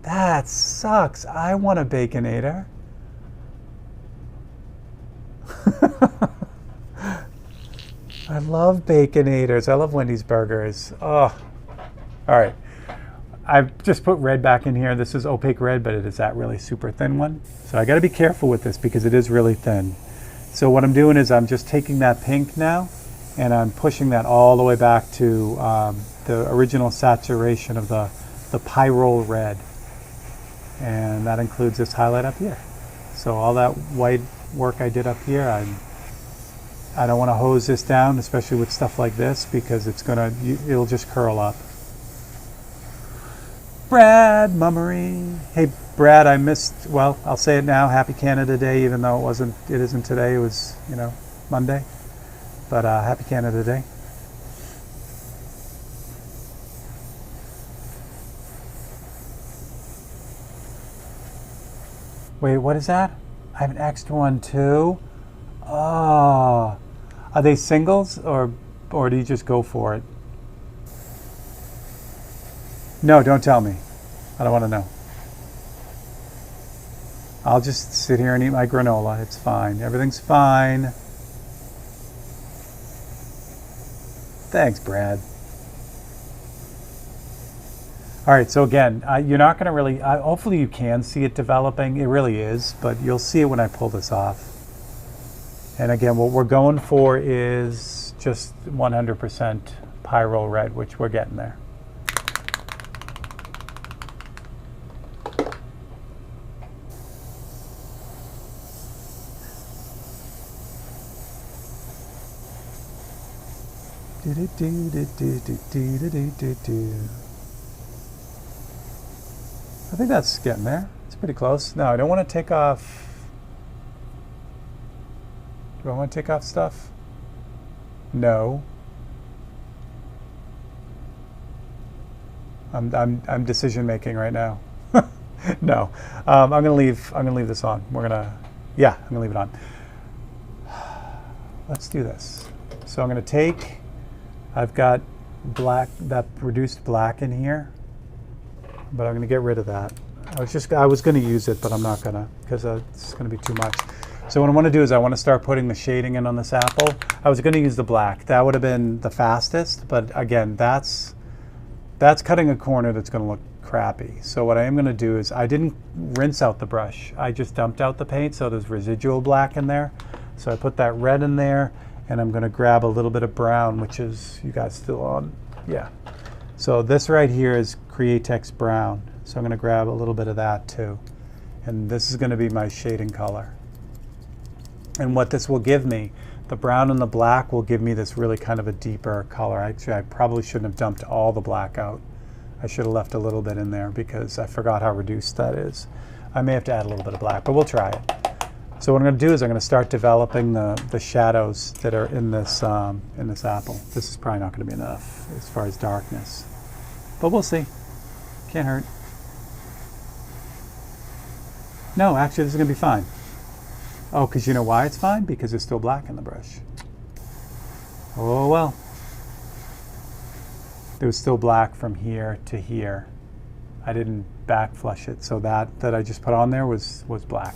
That sucks. I want a Baconator. I love Baconators. I love Wendy's burgers. Oh, all right. I've just put red back in here. This is opaque red, but it is that really super thin one. So I got to be careful with this because it is really thin. So what I'm doing is I'm just taking that pink now and I'm pushing that all the way back to the original saturation of the Pyrrole red. And that includes this highlight up here. So all that white work I did up here, I don't want to hose this down, especially with stuff like this, because it'll just curl up. Brad Mummery. Hey Brad, I'll say it now, Happy Canada Day, even though it isn't today, it was, Monday. But Happy Canada Day. Wait, what is that? I have an extra one too. Oh, are they singles or do you just go for it? No, don't tell me. I don't want to know. I'll just sit here and eat my granola. It's fine. Everything's fine. Thanks, Brad. All right, so again, you're not going to really, hopefully you can see it developing. It really is, but you'll see it when I pull this off. And again, what we're going for is just 100% Pyrrole red, which we're getting there. I think that's getting there. It's pretty close. No, I don't want to take off. Do I want to take off stuff? No. I'm decision making right now. No. I'm gonna leave this on. I'm gonna leave it on. Let's do this. So I'm gonna take, I've got black, that reduced black in here, but I'm gonna get rid of that. I was gonna use it, but I'm not gonna, because it's gonna be too much. So what I want to do is I want to start putting the shading in on this apple. I was going to use the black. That would have been the fastest, but again, that's cutting a corner that's going to look crappy. So what I am going to do is I didn't rinse out the brush. I just dumped out the paint, so there's residual black in there. So I put that red in there, and I'm going to grab a little bit of brown, which is, you guys still on? Yeah. So this right here is Createx brown. So I'm going to grab a little bit of that too. And this is going to be my shading color. And what this will give me, the brown and the black will give me this really kind of a deeper color. Actually, I probably shouldn't have dumped all the black out. I should have left a little bit in there because I forgot how reduced that is. I may have to add a little bit of black, but we'll try it. So what I'm going to do is I'm going to start developing the shadows that are in this apple. This is probably not going to be enough as far as darkness, but we'll see. Can't hurt. No, actually, this is going to be fine. Oh, because you know why it's fine? Because there's still black in the brush. Oh well. There was still black from here to here. I didn't back flush it, so that I just put on there was black.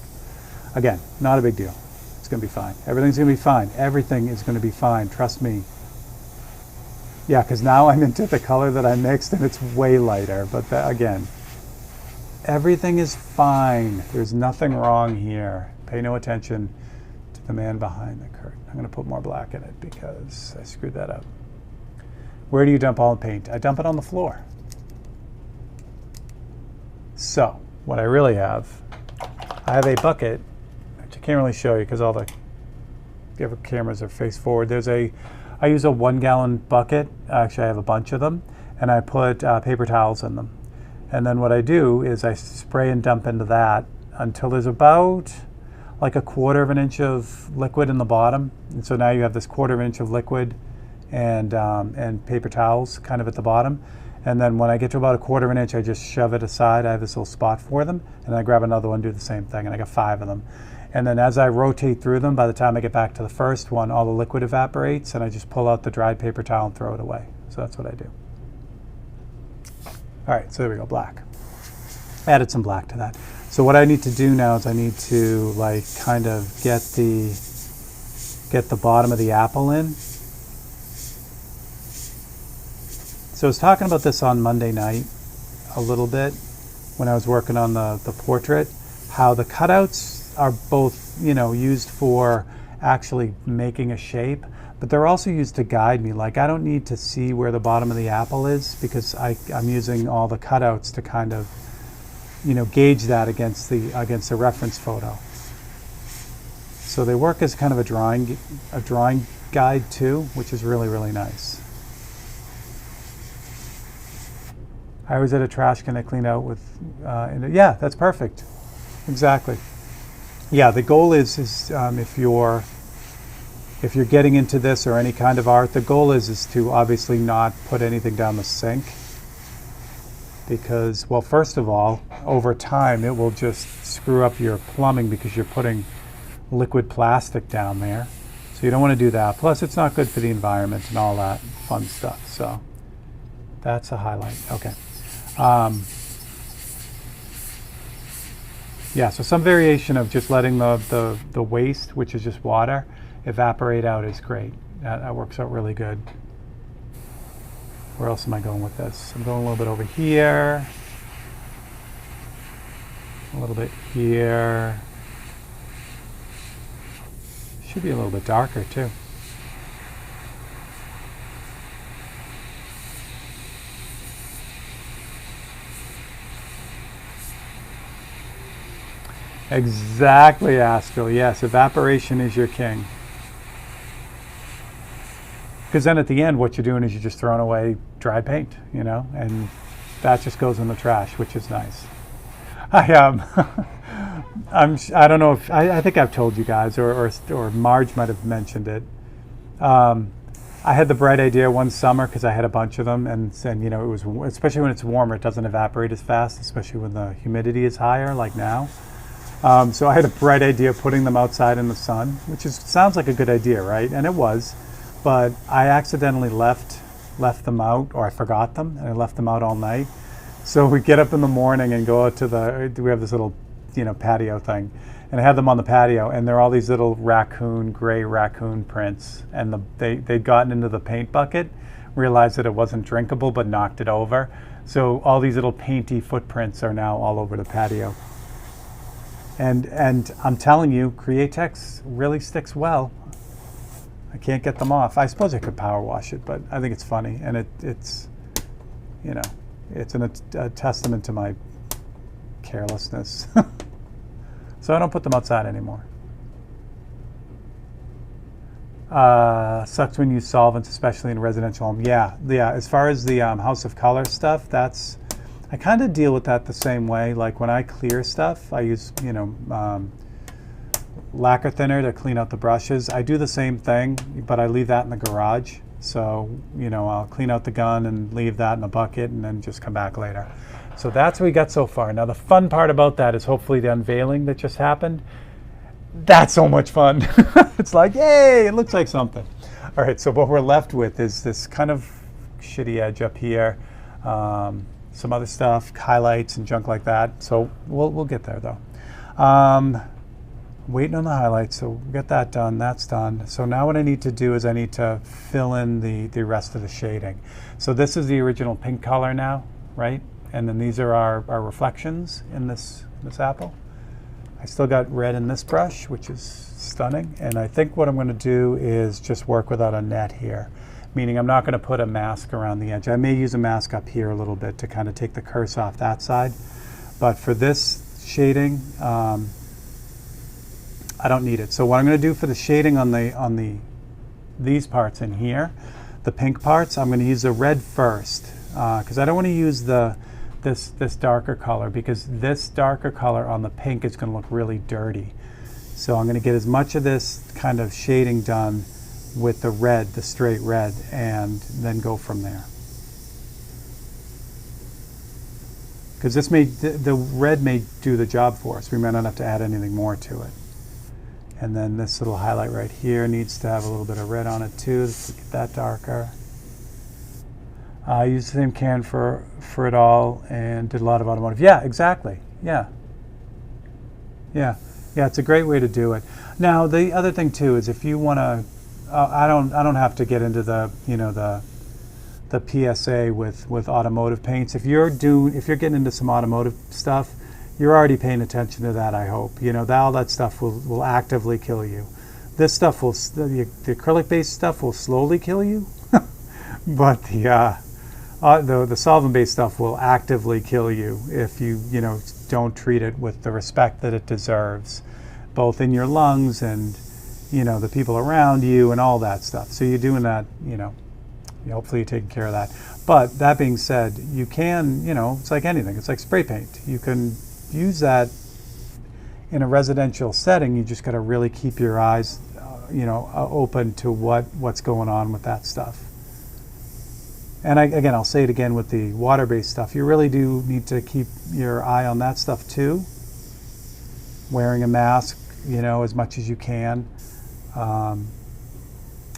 Again, not a big deal. It's going to be fine. Everything's going to be fine. Everything is going to be fine. Trust me. Yeah, because now I'm into the color that I mixed, and it's way lighter. But again, everything is fine. There's nothing wrong here. Pay no attention to the man behind the curtain. I'm going to put more black in it because I screwed that up. Where do you dump all the paint? I dump it on the floor. So, what I really have, I have a bucket, which I can't really show you because all the cameras are face forward. I use a 1 gallon bucket. Actually, I have a bunch of them, and I put paper towels in them. And then what I do is I spray and dump into that until there's about like a 1/4 of an inch of liquid in the bottom. And so now you have this 1/4 of an inch of liquid and paper towels kind of at the bottom. And then when I get to about a 1/4 of an inch, I just shove it aside. I have this little spot for them. And I grab another one, do the same thing. And I got 5 of them. And then as I rotate through them, by the time I get back to the first one, all the liquid evaporates. And I just pull out the dried paper towel and throw it away. So that's what I do. All right, so there we go, black. Added some black to that. So what I need to do now is I need to like kind of get the bottom of the apple in. So I was talking about this on Monday night a little bit when I was working on the portrait, how the cutouts are both, you know, used for actually making a shape, but they're also used to guide me. Like I don't need to see where the bottom of the apple is because I'm using all the cutouts to kind of, you know, gauge that against the reference photo. So they work as kind of a drawing guide too, which is really, really nice. I always had a trash can I clean out with, yeah, that's perfect. Exactly. Yeah, the goal is if you're getting into this or any kind of art, the goal is to obviously not put anything down the sink. Because, well, first of all, over time it will just screw up your plumbing because you're putting liquid plastic down there. So you don't want to do that. Plus it's not good for the environment and all that fun stuff. So that's a highlight. Okay. Yeah, so some variation of just letting the waste, which is just water, evaporate out is great. That works out really good. Where else am I going with this? I'm going a little bit over here. A little bit here. Should be a little bit darker too. Exactly, Astral. Yes, evaporation is your king. Because then at the end, what you're doing is you're just throwing away dry paint, you know, and that just goes in the trash, which is nice. I don't know if I think I've told you guys, or Marge might have mentioned it. I had the bright idea one summer because I had a bunch of them, and you know, it was, especially when it's warmer, it doesn't evaporate as fast, especially when the humidity is higher, like now. So I had a bright idea of putting them outside in the sun, which sounds like a good idea, right? And it was, but I accidentally left them out, or I forgot them, and I left them out all night. So we get up in the morning and go out to we have this little, you know, patio thing, and I had them on the patio, and there are all these little gray raccoon prints, and they'd gotten into the paint bucket, realized that it wasn't drinkable, but knocked it over. So all these little painty footprints are now all over the patio. And I'm telling you, Createx really sticks well. I can't get them off. I suppose I could power wash it, but I think it's funny, and it's, you know, it's a testament to my carelessness. So I don't put them outside anymore. Sucks when you use solvents, especially in a residential home. Yeah. As far as the House of Color stuff, I kind of deal with that the same way. Like when I clear stuff, I use, you know, lacquer thinner to clean out the brushes. I do the same thing, but I leave that in the garage. So, you know, I'll clean out the gun and leave that in a bucket and then just come back later. So that's what we got so far. Now the fun part about that is hopefully the unveiling that just happened. That's so much fun. It's like, yay, it looks like something. All right, so what we're left with is this kind of shitty edge up here. Some other stuff, highlights and junk like that. So we'll get there though. Waiting on the highlights, so we'll get that done. That's done. So now what I need to do is I need to fill in the rest of the shading. So this is the original pink color now, right? And then these are our reflections in this apple. I still got red in this brush, which is stunning. And I think what I'm going to do is just work without a net here, meaning I'm not going to put a mask around the edge. I may use a mask up here a little bit to kind of take the curse off that side. But for this shading, I don't need it. So what I'm going to do for the shading on these parts in here, the pink parts, I'm going to use the red first because I don't want to use this darker color, because this darker color on the pink is going to look really dirty. So I'm going to get as much of this kind of shading done with the red, the straight red, and then go from there. Because the red may do the job for us. We might not have to add anything more to it. And then this little highlight right here needs to have a little bit of red on it too, to get that darker. I used the same can for it all and did a lot of automotive. Yeah, exactly. Yeah. Yeah. Yeah, it's a great way to do it. Now, the other thing too is if you want to, I don't have to get into the, the PSA with automotive paints. If you're getting into some automotive stuff, you're already paying attention to that, I hope. All that stuff will actively kill you. This stuff the acrylic-based stuff will slowly kill you, but the solvent-based stuff will actively kill you if you don't treat it with the respect that it deserves, both in your lungs and the people around you and all that stuff. So you're doing that, hopefully you're taking care of that. But that being said, you can, it's like anything. It's like spray paint. You can use that in a residential setting. You just got to really keep your eyes, open to what's going on with that stuff. And I'll say it again with the water-based stuff. You really do need to keep your eye on that stuff too. Wearing a mask, as much as you can.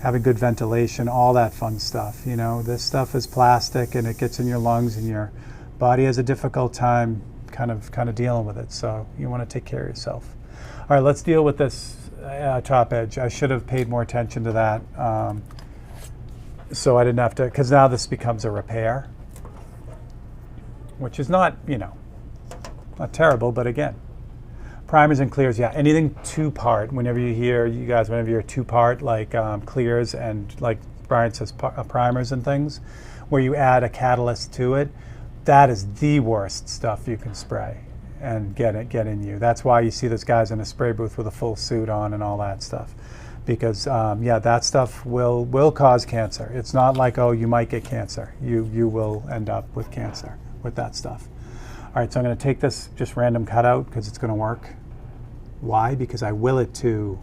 Having good ventilation, all that fun stuff. This stuff is plastic and it gets in your lungs and your body has a difficult time kind of dealing with it. So you want to take care of yourself. All right, let's deal with this top edge. I should have paid more attention to that. So I didn't have to, because now this becomes a repair, which is not, not terrible, but again, primers and clears, yeah, anything two-part, whenever you hear, whenever you're two-part, like clears and like Brian says, primers and things, where you add a catalyst to it, that is the worst stuff you can spray and get in you. That's why you see those guys in a spray booth with a full suit on and all that stuff. Because that stuff will cause cancer. It's not like, oh, you might get cancer. You will end up with cancer with that stuff. All right, so I'm going to take this just random cutout because it's going to work. Why? Because I will it to,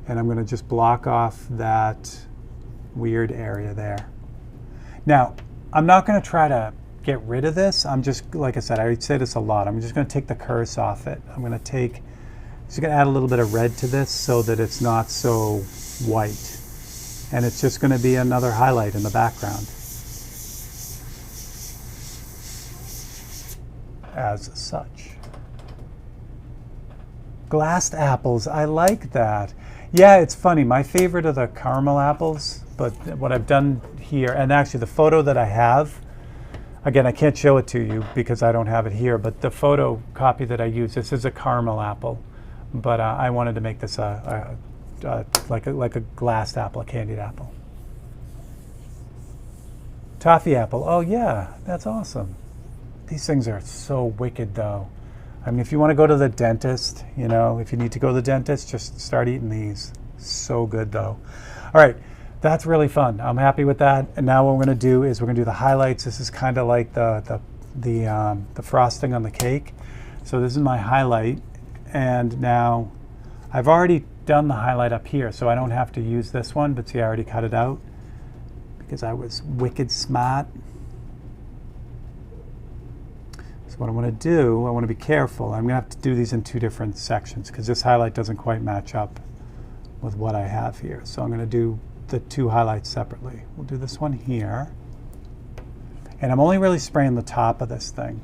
and I'm going to just block off that weird area there. Now, I'm not going to try to get rid of this. I'm just, like I said, I say this a lot. I'm just going to take the curse off it. I'm going to just going to add a little bit of red to this so that it's not so white. And it's just going to be another highlight in the background. As such. Glassed apples, I like that. Yeah, it's funny. My favorite are the caramel apples, but what I've done here, and actually the photo that I have, again, I can't show it to you because I don't have it here, but the photo copy that I use, this is a caramel apple. But I wanted to make this like a glassed apple, a candied apple. Toffee apple. Oh yeah, that's awesome. These things are so wicked though. I mean, if you want to go to the dentist, if you need to go to the dentist, just start eating these. So good though. All right, that's really fun. I'm happy with that. And now what we're going to do is we're going to do the highlights. This is kind of like the frosting on the cake. So this is my highlight. And now I've already done the highlight up here, so I don't have to use this one, but see, I already cut it out because I was wicked smart. So what I want to do, I want to be careful. I'm going to have to do these in two different sections because this highlight doesn't quite match up with what I have here. So I'm going to do the two highlights separately. We'll do this one here. And I'm only really spraying the top of this thing.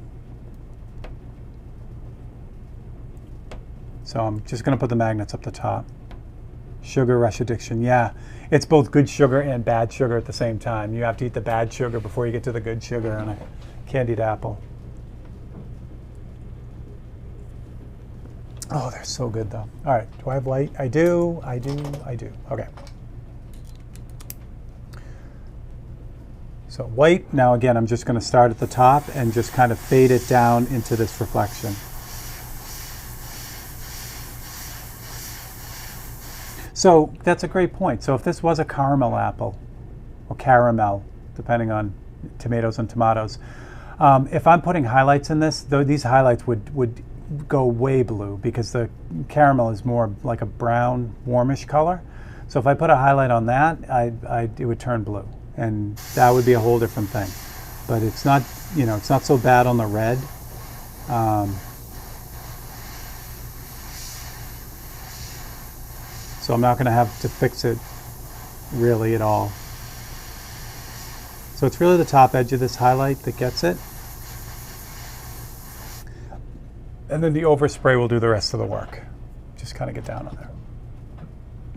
So I'm just going to put the magnets up the top. Sugar rush addiction, yeah. It's both good sugar and bad sugar at the same time. You have to eat the bad sugar before you get to the good sugar on a candied apple. Oh, they're so good though. All right, do I have white? I do. Okay. So white, now again, I'm just going to start at the top and just kind of fade it down into this reflection. So that's a great point. So if this was a caramel apple, or caramel, depending on tomatoes and tomatoes, if I'm putting highlights in this, these highlights would go way blue because the caramel is more like a brown, warmish color. So if I put a highlight on that, it would turn blue, and that would be a whole different thing. But it's not, it's not so bad on the red. So I'm not going to have to fix it really at all. So it's really the top edge of this highlight that gets it. And then the overspray will do the rest of the work. Just kind of get down on there.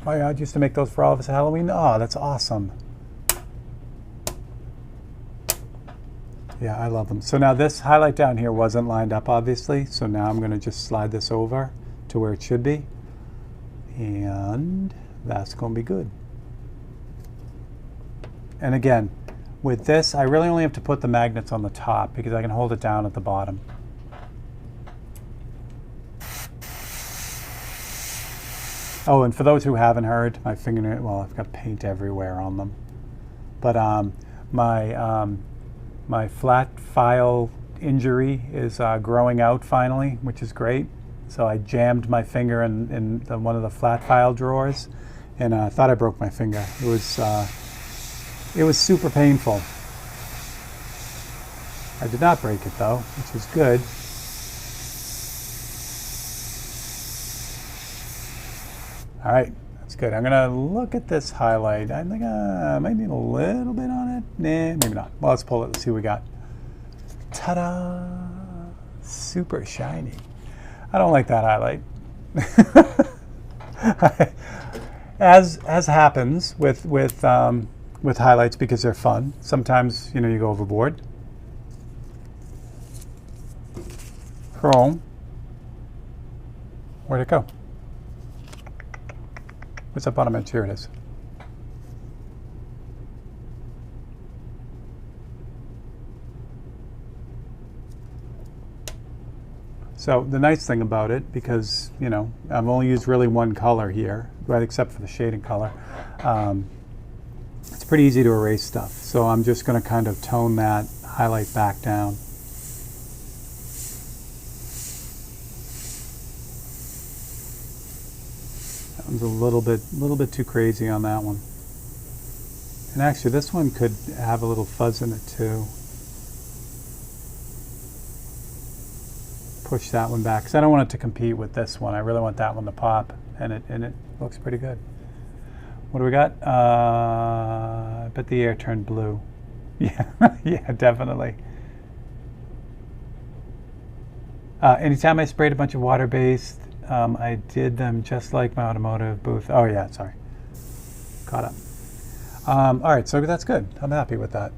My dad used to make those for all of us at Halloween. Oh, that's awesome. Yeah, I love them. So now this highlight down here wasn't lined up, obviously. So now I'm going to just slide this over to where it should be. And that's going to be good. And again, with this, I really only have to put the magnets on the top because I can hold it down at the bottom. Oh, and for those who haven't heard, my fingernail, well, I've got paint everywhere on them. But my flat file injury is growing out finally, which is great. So I jammed my finger in one of the flat file drawers, and I thought I broke my finger. It was super painful. I did not break it though, which is good. All right, that's good. I'm gonna look at this highlight. I think I might need a little bit on it. Nah, maybe not. Well, let's pull it. Let's see what we got. Ta-da! Super shiny. I don't like that highlight. As happens with highlights, because they're fun, sometimes you go overboard. Chrome. Where'd it go? What's up bottom edge? Here it is. So the nice thing about it, because I've only used really one color here, right, except for the shading color, it's pretty easy to erase stuff. So I'm just going to kind of tone that highlight back down. That one's a little bit too crazy on that one. And actually, this one could have a little fuzz in it too. Push that one back because I don't want it to compete with this one. I really want that one to pop, and it looks pretty good. What do we got? I bet the air turned blue. Yeah, yeah, definitely. Anytime I sprayed a bunch of water-based, I did them just like my automotive booth. Oh yeah, sorry. Caught up. All right, so that's good. I'm happy with that.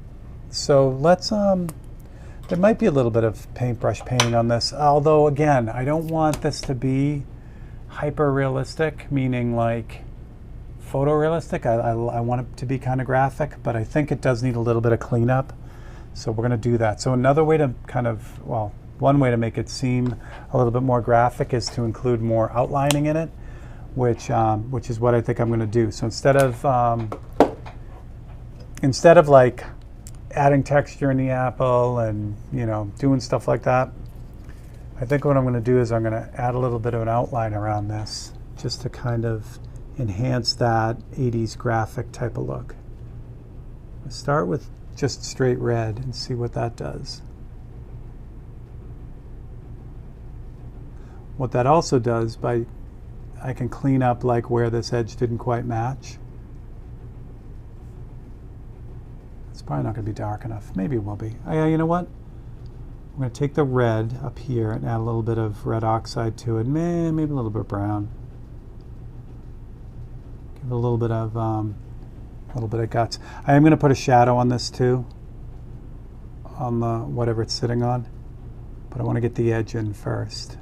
So let's, there might be a little bit of paintbrush painting on this, although again, I don't want this to be hyper-realistic, meaning like photorealistic. I want it to be kind of graphic, but I think it does need a little bit of cleanup. So we're going to do that. So another way to kind of, well, one way to make it seem a little bit more graphic is to include more outlining in it, which is what I think I'm going to do. So instead of like adding texture in the apple and doing stuff like that, I think what I'm going to do is I'm going to add a little bit of an outline around this just to kind of enhance that 80s graphic type of look. I'll start with just straight red and see what that does. What that also does, I can clean up like where this edge didn't quite match. It's probably not going to be dark enough. Maybe it will be. You know what? I'm going to take the red up here and add a little bit of red oxide to it. Maybe a little bit of brown. Give it a little bit of guts. I am going to put a shadow on this too, on the whatever it's sitting on, but I want to get the edge in first.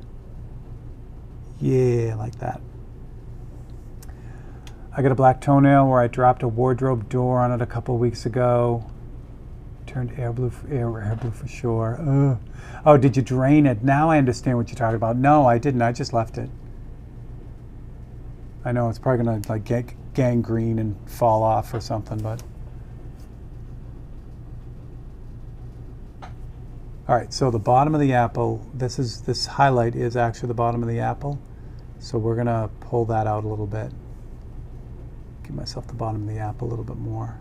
Yeah, like that. I got a black toenail where I dropped a wardrobe door on it a couple weeks ago. Turned air blue for sure. Ugh. Oh, did you drain it? Now I understand what you're talking about. No, I didn't. I just left it. I know it's probably gonna like get gangrene and fall off or something, but. All right, so the bottom of the apple, this highlight is actually the bottom of the apple. So we're gonna pull that out a little bit. Give myself the bottom of the apple a little bit more.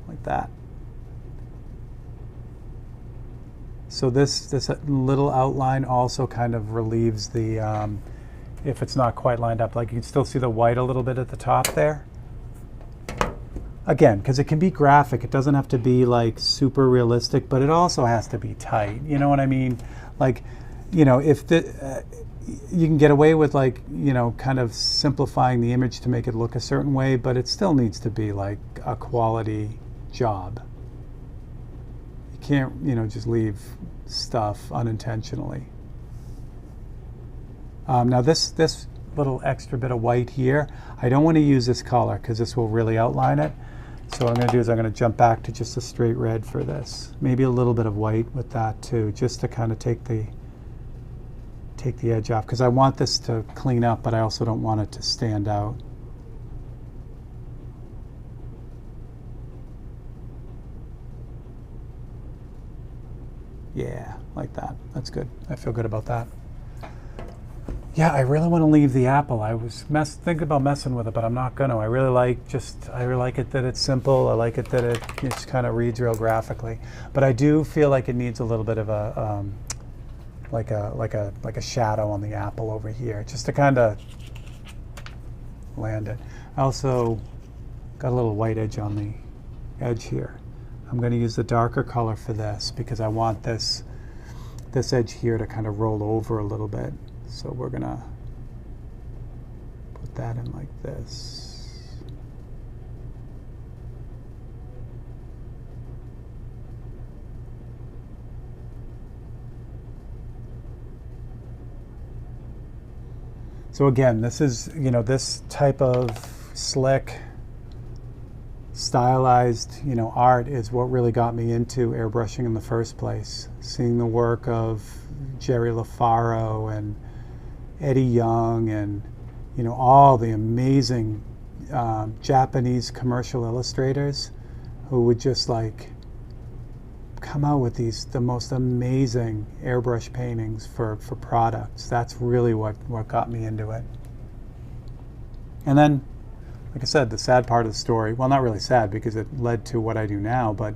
Like that. So this little outline also kind of relieves the, if it's not quite lined up, like you can still see the white a little bit at the top there. again, because it can be graphic. It doesn't have to be like super realistic, but it also has to be tight. You know what I mean? Like, if you can get away with like, kind of simplifying the image to make it look a certain way, but it still needs to be like a quality job. You can't, just leave stuff unintentionally. Now this little extra bit of white here, I don't want to use this color because this will really outline it. So what I'm going to do is I'm going to jump back to just a straight red for this. Maybe a little bit of white with that too, just to kind of take the edge off, because I want this to clean up, but I also don't want it to stand out. Yeah, like that. That's good. I feel good about that. Yeah, I really want to leave the apple. I was thinking about messing with it, but I'm not going to. I really like it that it's simple. I like it that it just kind of reads real graphically. But I do feel like it needs a little bit of a like a shadow on the apple over here, just to kind of land it. I also got a little white edge on the edge here. I'm going to use the darker color for this because I want this edge here to kind of roll over a little bit. So we're going to put that in like this. So again, this is, this type of slick, stylized, art is what really got me into airbrushing in the first place. Seeing the work of Jerry LaFaro and Eddie Young and, all the amazing Japanese commercial illustrators who would just like come out with the most amazing airbrush paintings for products. That's really what got me into it. And then, like I said, the sad part of the story, well, not really sad because it led to what I do now, but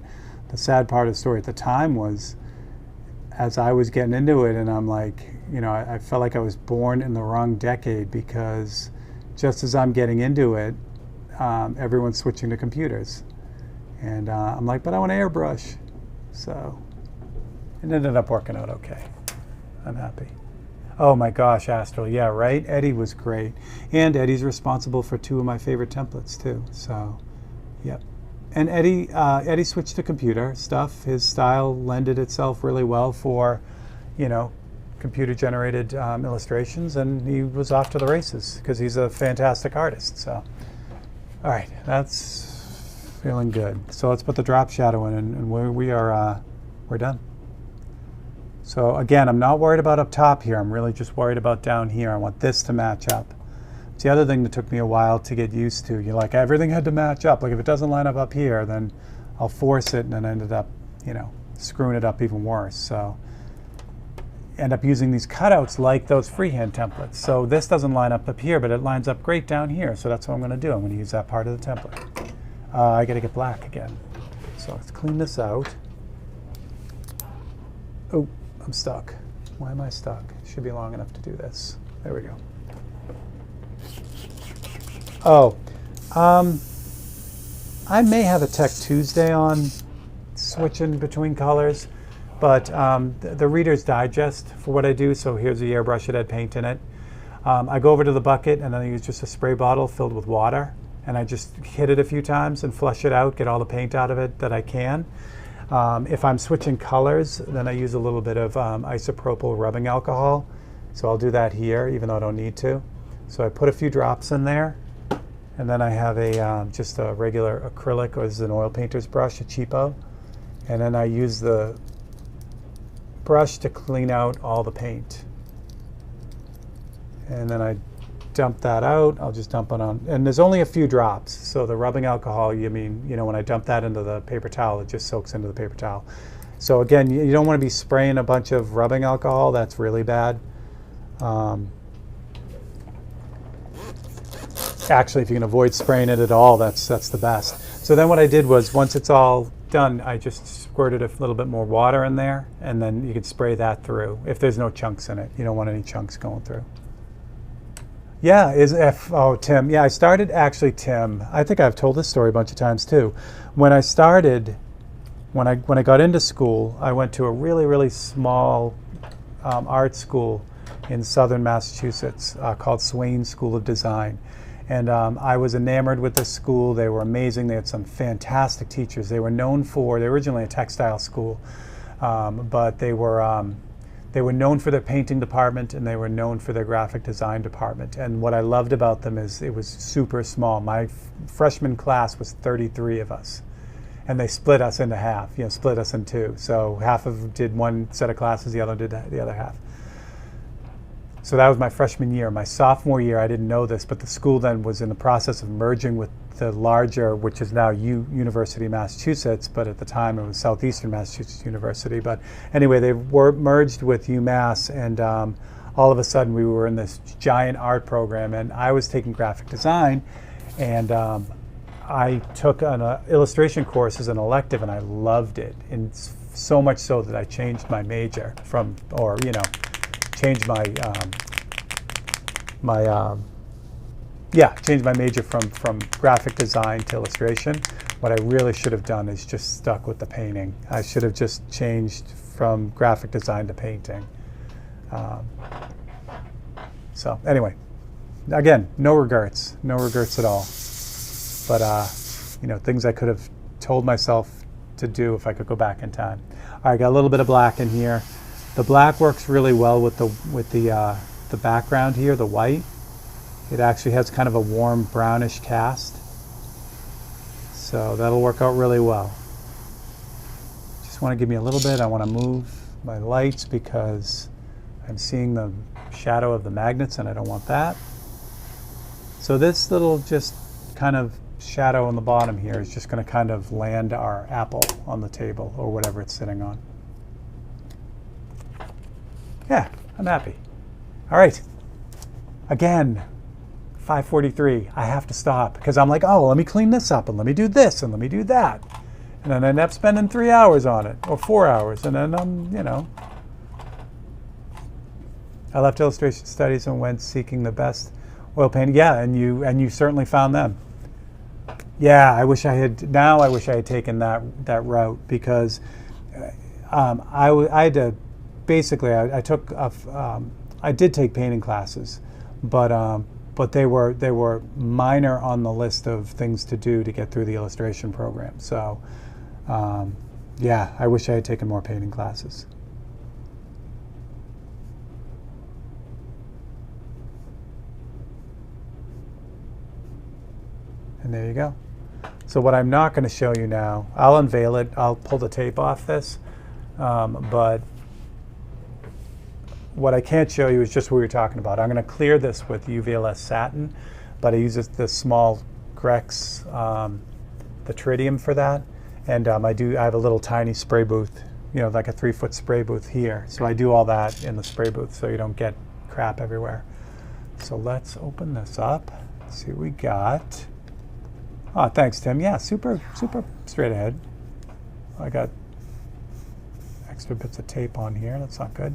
the sad part of the story at the time was as I was getting into it, and I'm like, I felt like I was born in the wrong decade because just as I'm getting into it, everyone's switching to computers. And I'm like, but I want to airbrush. So it ended up working out okay. I'm happy. Oh my gosh, Astral, yeah, right? Eddie was great. And Eddie's responsible for 2 of my favorite templates too. So, yep. And Eddie switched to computer stuff. His style lended itself really well for, computer-generated illustrations, and he was off to the races because he's a fantastic artist. So, all right, that's feeling good. So let's put the drop shadow in, and we're done. So again, I'm not worried about up top here. I'm really just worried about down here. I want this to match up. It's the other thing that took me a while to get used to. You're like, everything had to match up. Like if it doesn't line up here, then I'll force it, and then ended up, screwing it up even worse. So end up using these cutouts like those freehand templates. So this doesn't line up here, but it lines up great down here. So that's what I'm going to do. I'm going to use that part of the template. I got to get black again. So let's clean this out. Oh, I'm stuck. Why am I stuck? It should be long enough to do this. There we go. Oh, I may have a Tech Tuesday on switching between colors, but the Reader's Digest for what I do, so here's the airbrush that had paint in it. I go over to the bucket and then I use just a spray bottle filled with water, and I just hit it a few times and flush it out, get all the paint out of it that I can. If I'm switching colors, then I use a little bit of isopropyl rubbing alcohol. So I'll do that here, even though I don't need to. So I put a few drops in there, and then I have just a regular acrylic, or this is an oil painter's brush, a cheapo. And then I use the brush to clean out all the paint. And then I dump that out. I'll just dump it on, and there's only a few drops. So the rubbing alcohol, when I dump that into the paper towel, it just soaks into the paper towel. So again, you don't want to be spraying a bunch of rubbing alcohol. That's really bad. Actually, if you can avoid spraying it at all, that's the best. So then what I did was, once it's all done, I just squirted a little bit more water in there, and then you could spray that through if there's no chunks in it. You don't want any chunks going through. Yeah, oh, Tim. Yeah, I started actually, Tim. I think I've told this story a bunch of times too. When I started, when I got into school, I went to a really, really small art school in southern Massachusetts called Swain School of Design. And I was enamored with this school. They were amazing. They had some fantastic teachers. They were originally a textile school, but they were known for their painting department, and they were known for their graphic design department. And what I loved about them is it was super small. My freshman class was 33 of us, and they split us into half, split us in two. So half of did one set of classes, the other did the other half. So that was my freshman year. My sophomore year, I didn't know this, but the school then was in the process of merging with the larger, which is now University of Massachusetts, but at the time it was Southeastern Massachusetts University. But anyway, they were merged with UMass, and all of a sudden we were in this giant art program, and I was taking graphic design, and I took an illustration course as an elective, and I loved it, and so much so that I changed my major changed my major from graphic design to illustration. What I really should have done is just stuck with the painting. I should have just changed from graphic design to painting. So anyway, again, no regrets at all. But things I could have told myself to do if I could go back in time. All right, got a little bit of black in here. The black works really well with the background here, the white. It actually has kind of a warm brownish cast. So that'll work out really well. Just want to give me a little bit. I want to move my lights because I'm seeing the shadow of the magnets and I don't want that. So this little just kind of shadow on the bottom here is just going to kind of land our apple on the table or whatever it's sitting on. Yeah, I'm happy. All right. Again, 5:43. I have to stop because I'm like, oh, let me clean this up and let me do this and let me do that. And then I end up spending 3 hours on it or 4 hours. And then I left illustration studies and went seeking the best oil painting. Yeah, and you certainly found them. Yeah, I wish I had taken that route because I had to. Basically, I did take painting classes, but they were minor on the list of things to do to get through the illustration program. So, yeah, I wish I had taken more painting classes. And there you go. So what I'm not going to show you now, I'll unveil it. I'll pull the tape off this, but what I can't show you is just what we were talking about. I'm going to clear this with UVLS satin, but I use the small Grex, the tritium for that. And I have a little tiny spray booth, like a 3-foot spray booth here. So I do all that in the spray booth so you don't get crap everywhere. So let's open this up, see what we got. Oh, thanks, Tim. Yeah, super straight ahead. I got extra bits of tape on here. That's not good.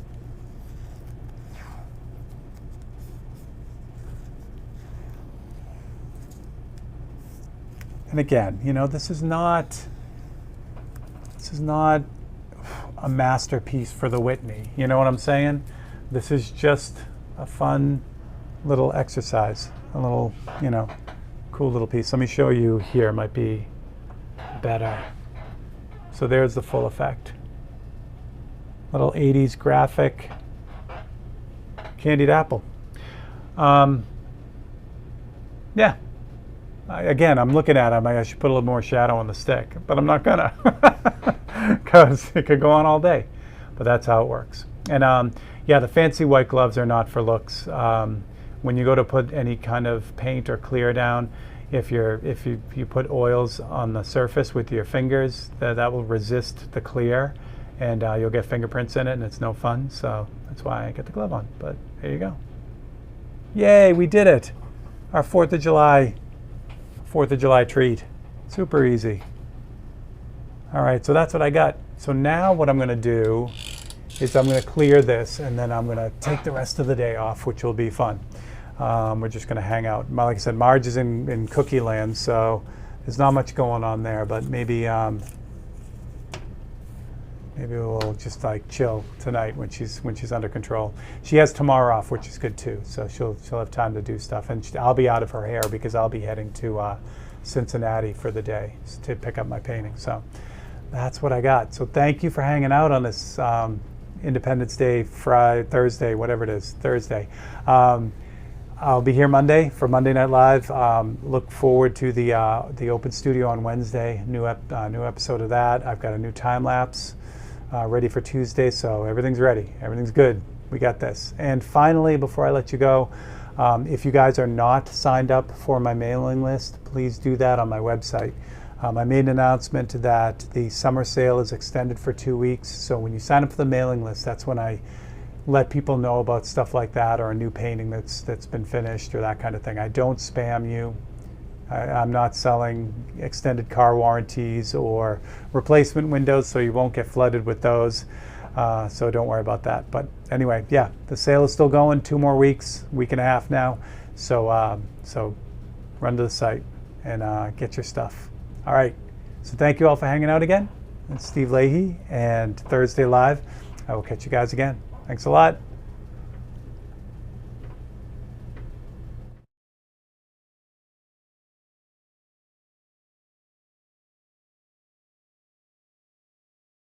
And again, this is not a masterpiece for the Whitney. You know what I'm saying? This is just a fun little exercise, a little, cool little piece. Let me show you here. It might be better. So there's the full effect. Little 80s graphic candied apple. Yeah. Again, I'm looking at it. I should put a little more shadow on the stick, but I'm not gonna because it could go on all day. But that's how it works. And yeah, the fancy white gloves are not for looks. When you go to put any kind of paint or clear down, if you put oils on the surface with your fingers, that will resist the clear, and you'll get fingerprints in it, and it's no fun. So that's why I get the glove on. But there you go. Yay, we did it! Our 4th of July treat. Super easy. All right, so that's what I got. So now what I'm going to do is I'm going to clear this, and then I'm going to take the rest of the day off, which will be fun. We're just going to hang out. Like I said, Marge is in cookie land, so there's not much going on there, but maybe maybe we'll just like chill tonight when she's under control. She has tomorrow off, which is good too, so she'll have time to do stuff. And I'll be out of her hair because I'll be heading to Cincinnati for the day to pick up my painting. So that's what I got. So thank you for hanging out on this Independence Day, Thursday, whatever it is, Thursday. I'll be here Monday for Monday Night Live. Look forward to the Open Studio on Wednesday. New episode of that. I've got a new time lapse ready for Tuesday, so everything's ready. Everything's good. We got this. And finally, before I let you go, if you guys are not signed up for my mailing list, please do that on my website. I made an announcement that the summer sale is extended for 2 weeks. So when you sign up for the mailing list, that's when I let people know about stuff like that, or a new painting that's been finished, or that kind of thing. I don't spam you. I'm not selling extended car warranties or replacement windows, so you won't get flooded with those. So don't worry about that. But anyway, yeah, the sale is still going. 2 more weeks, week and a half now. So so run to the site and get your stuff. All right. So thank you all for hanging out again. It's Steve Leahy and Thursday Live. I will catch you guys again. Thanks a lot.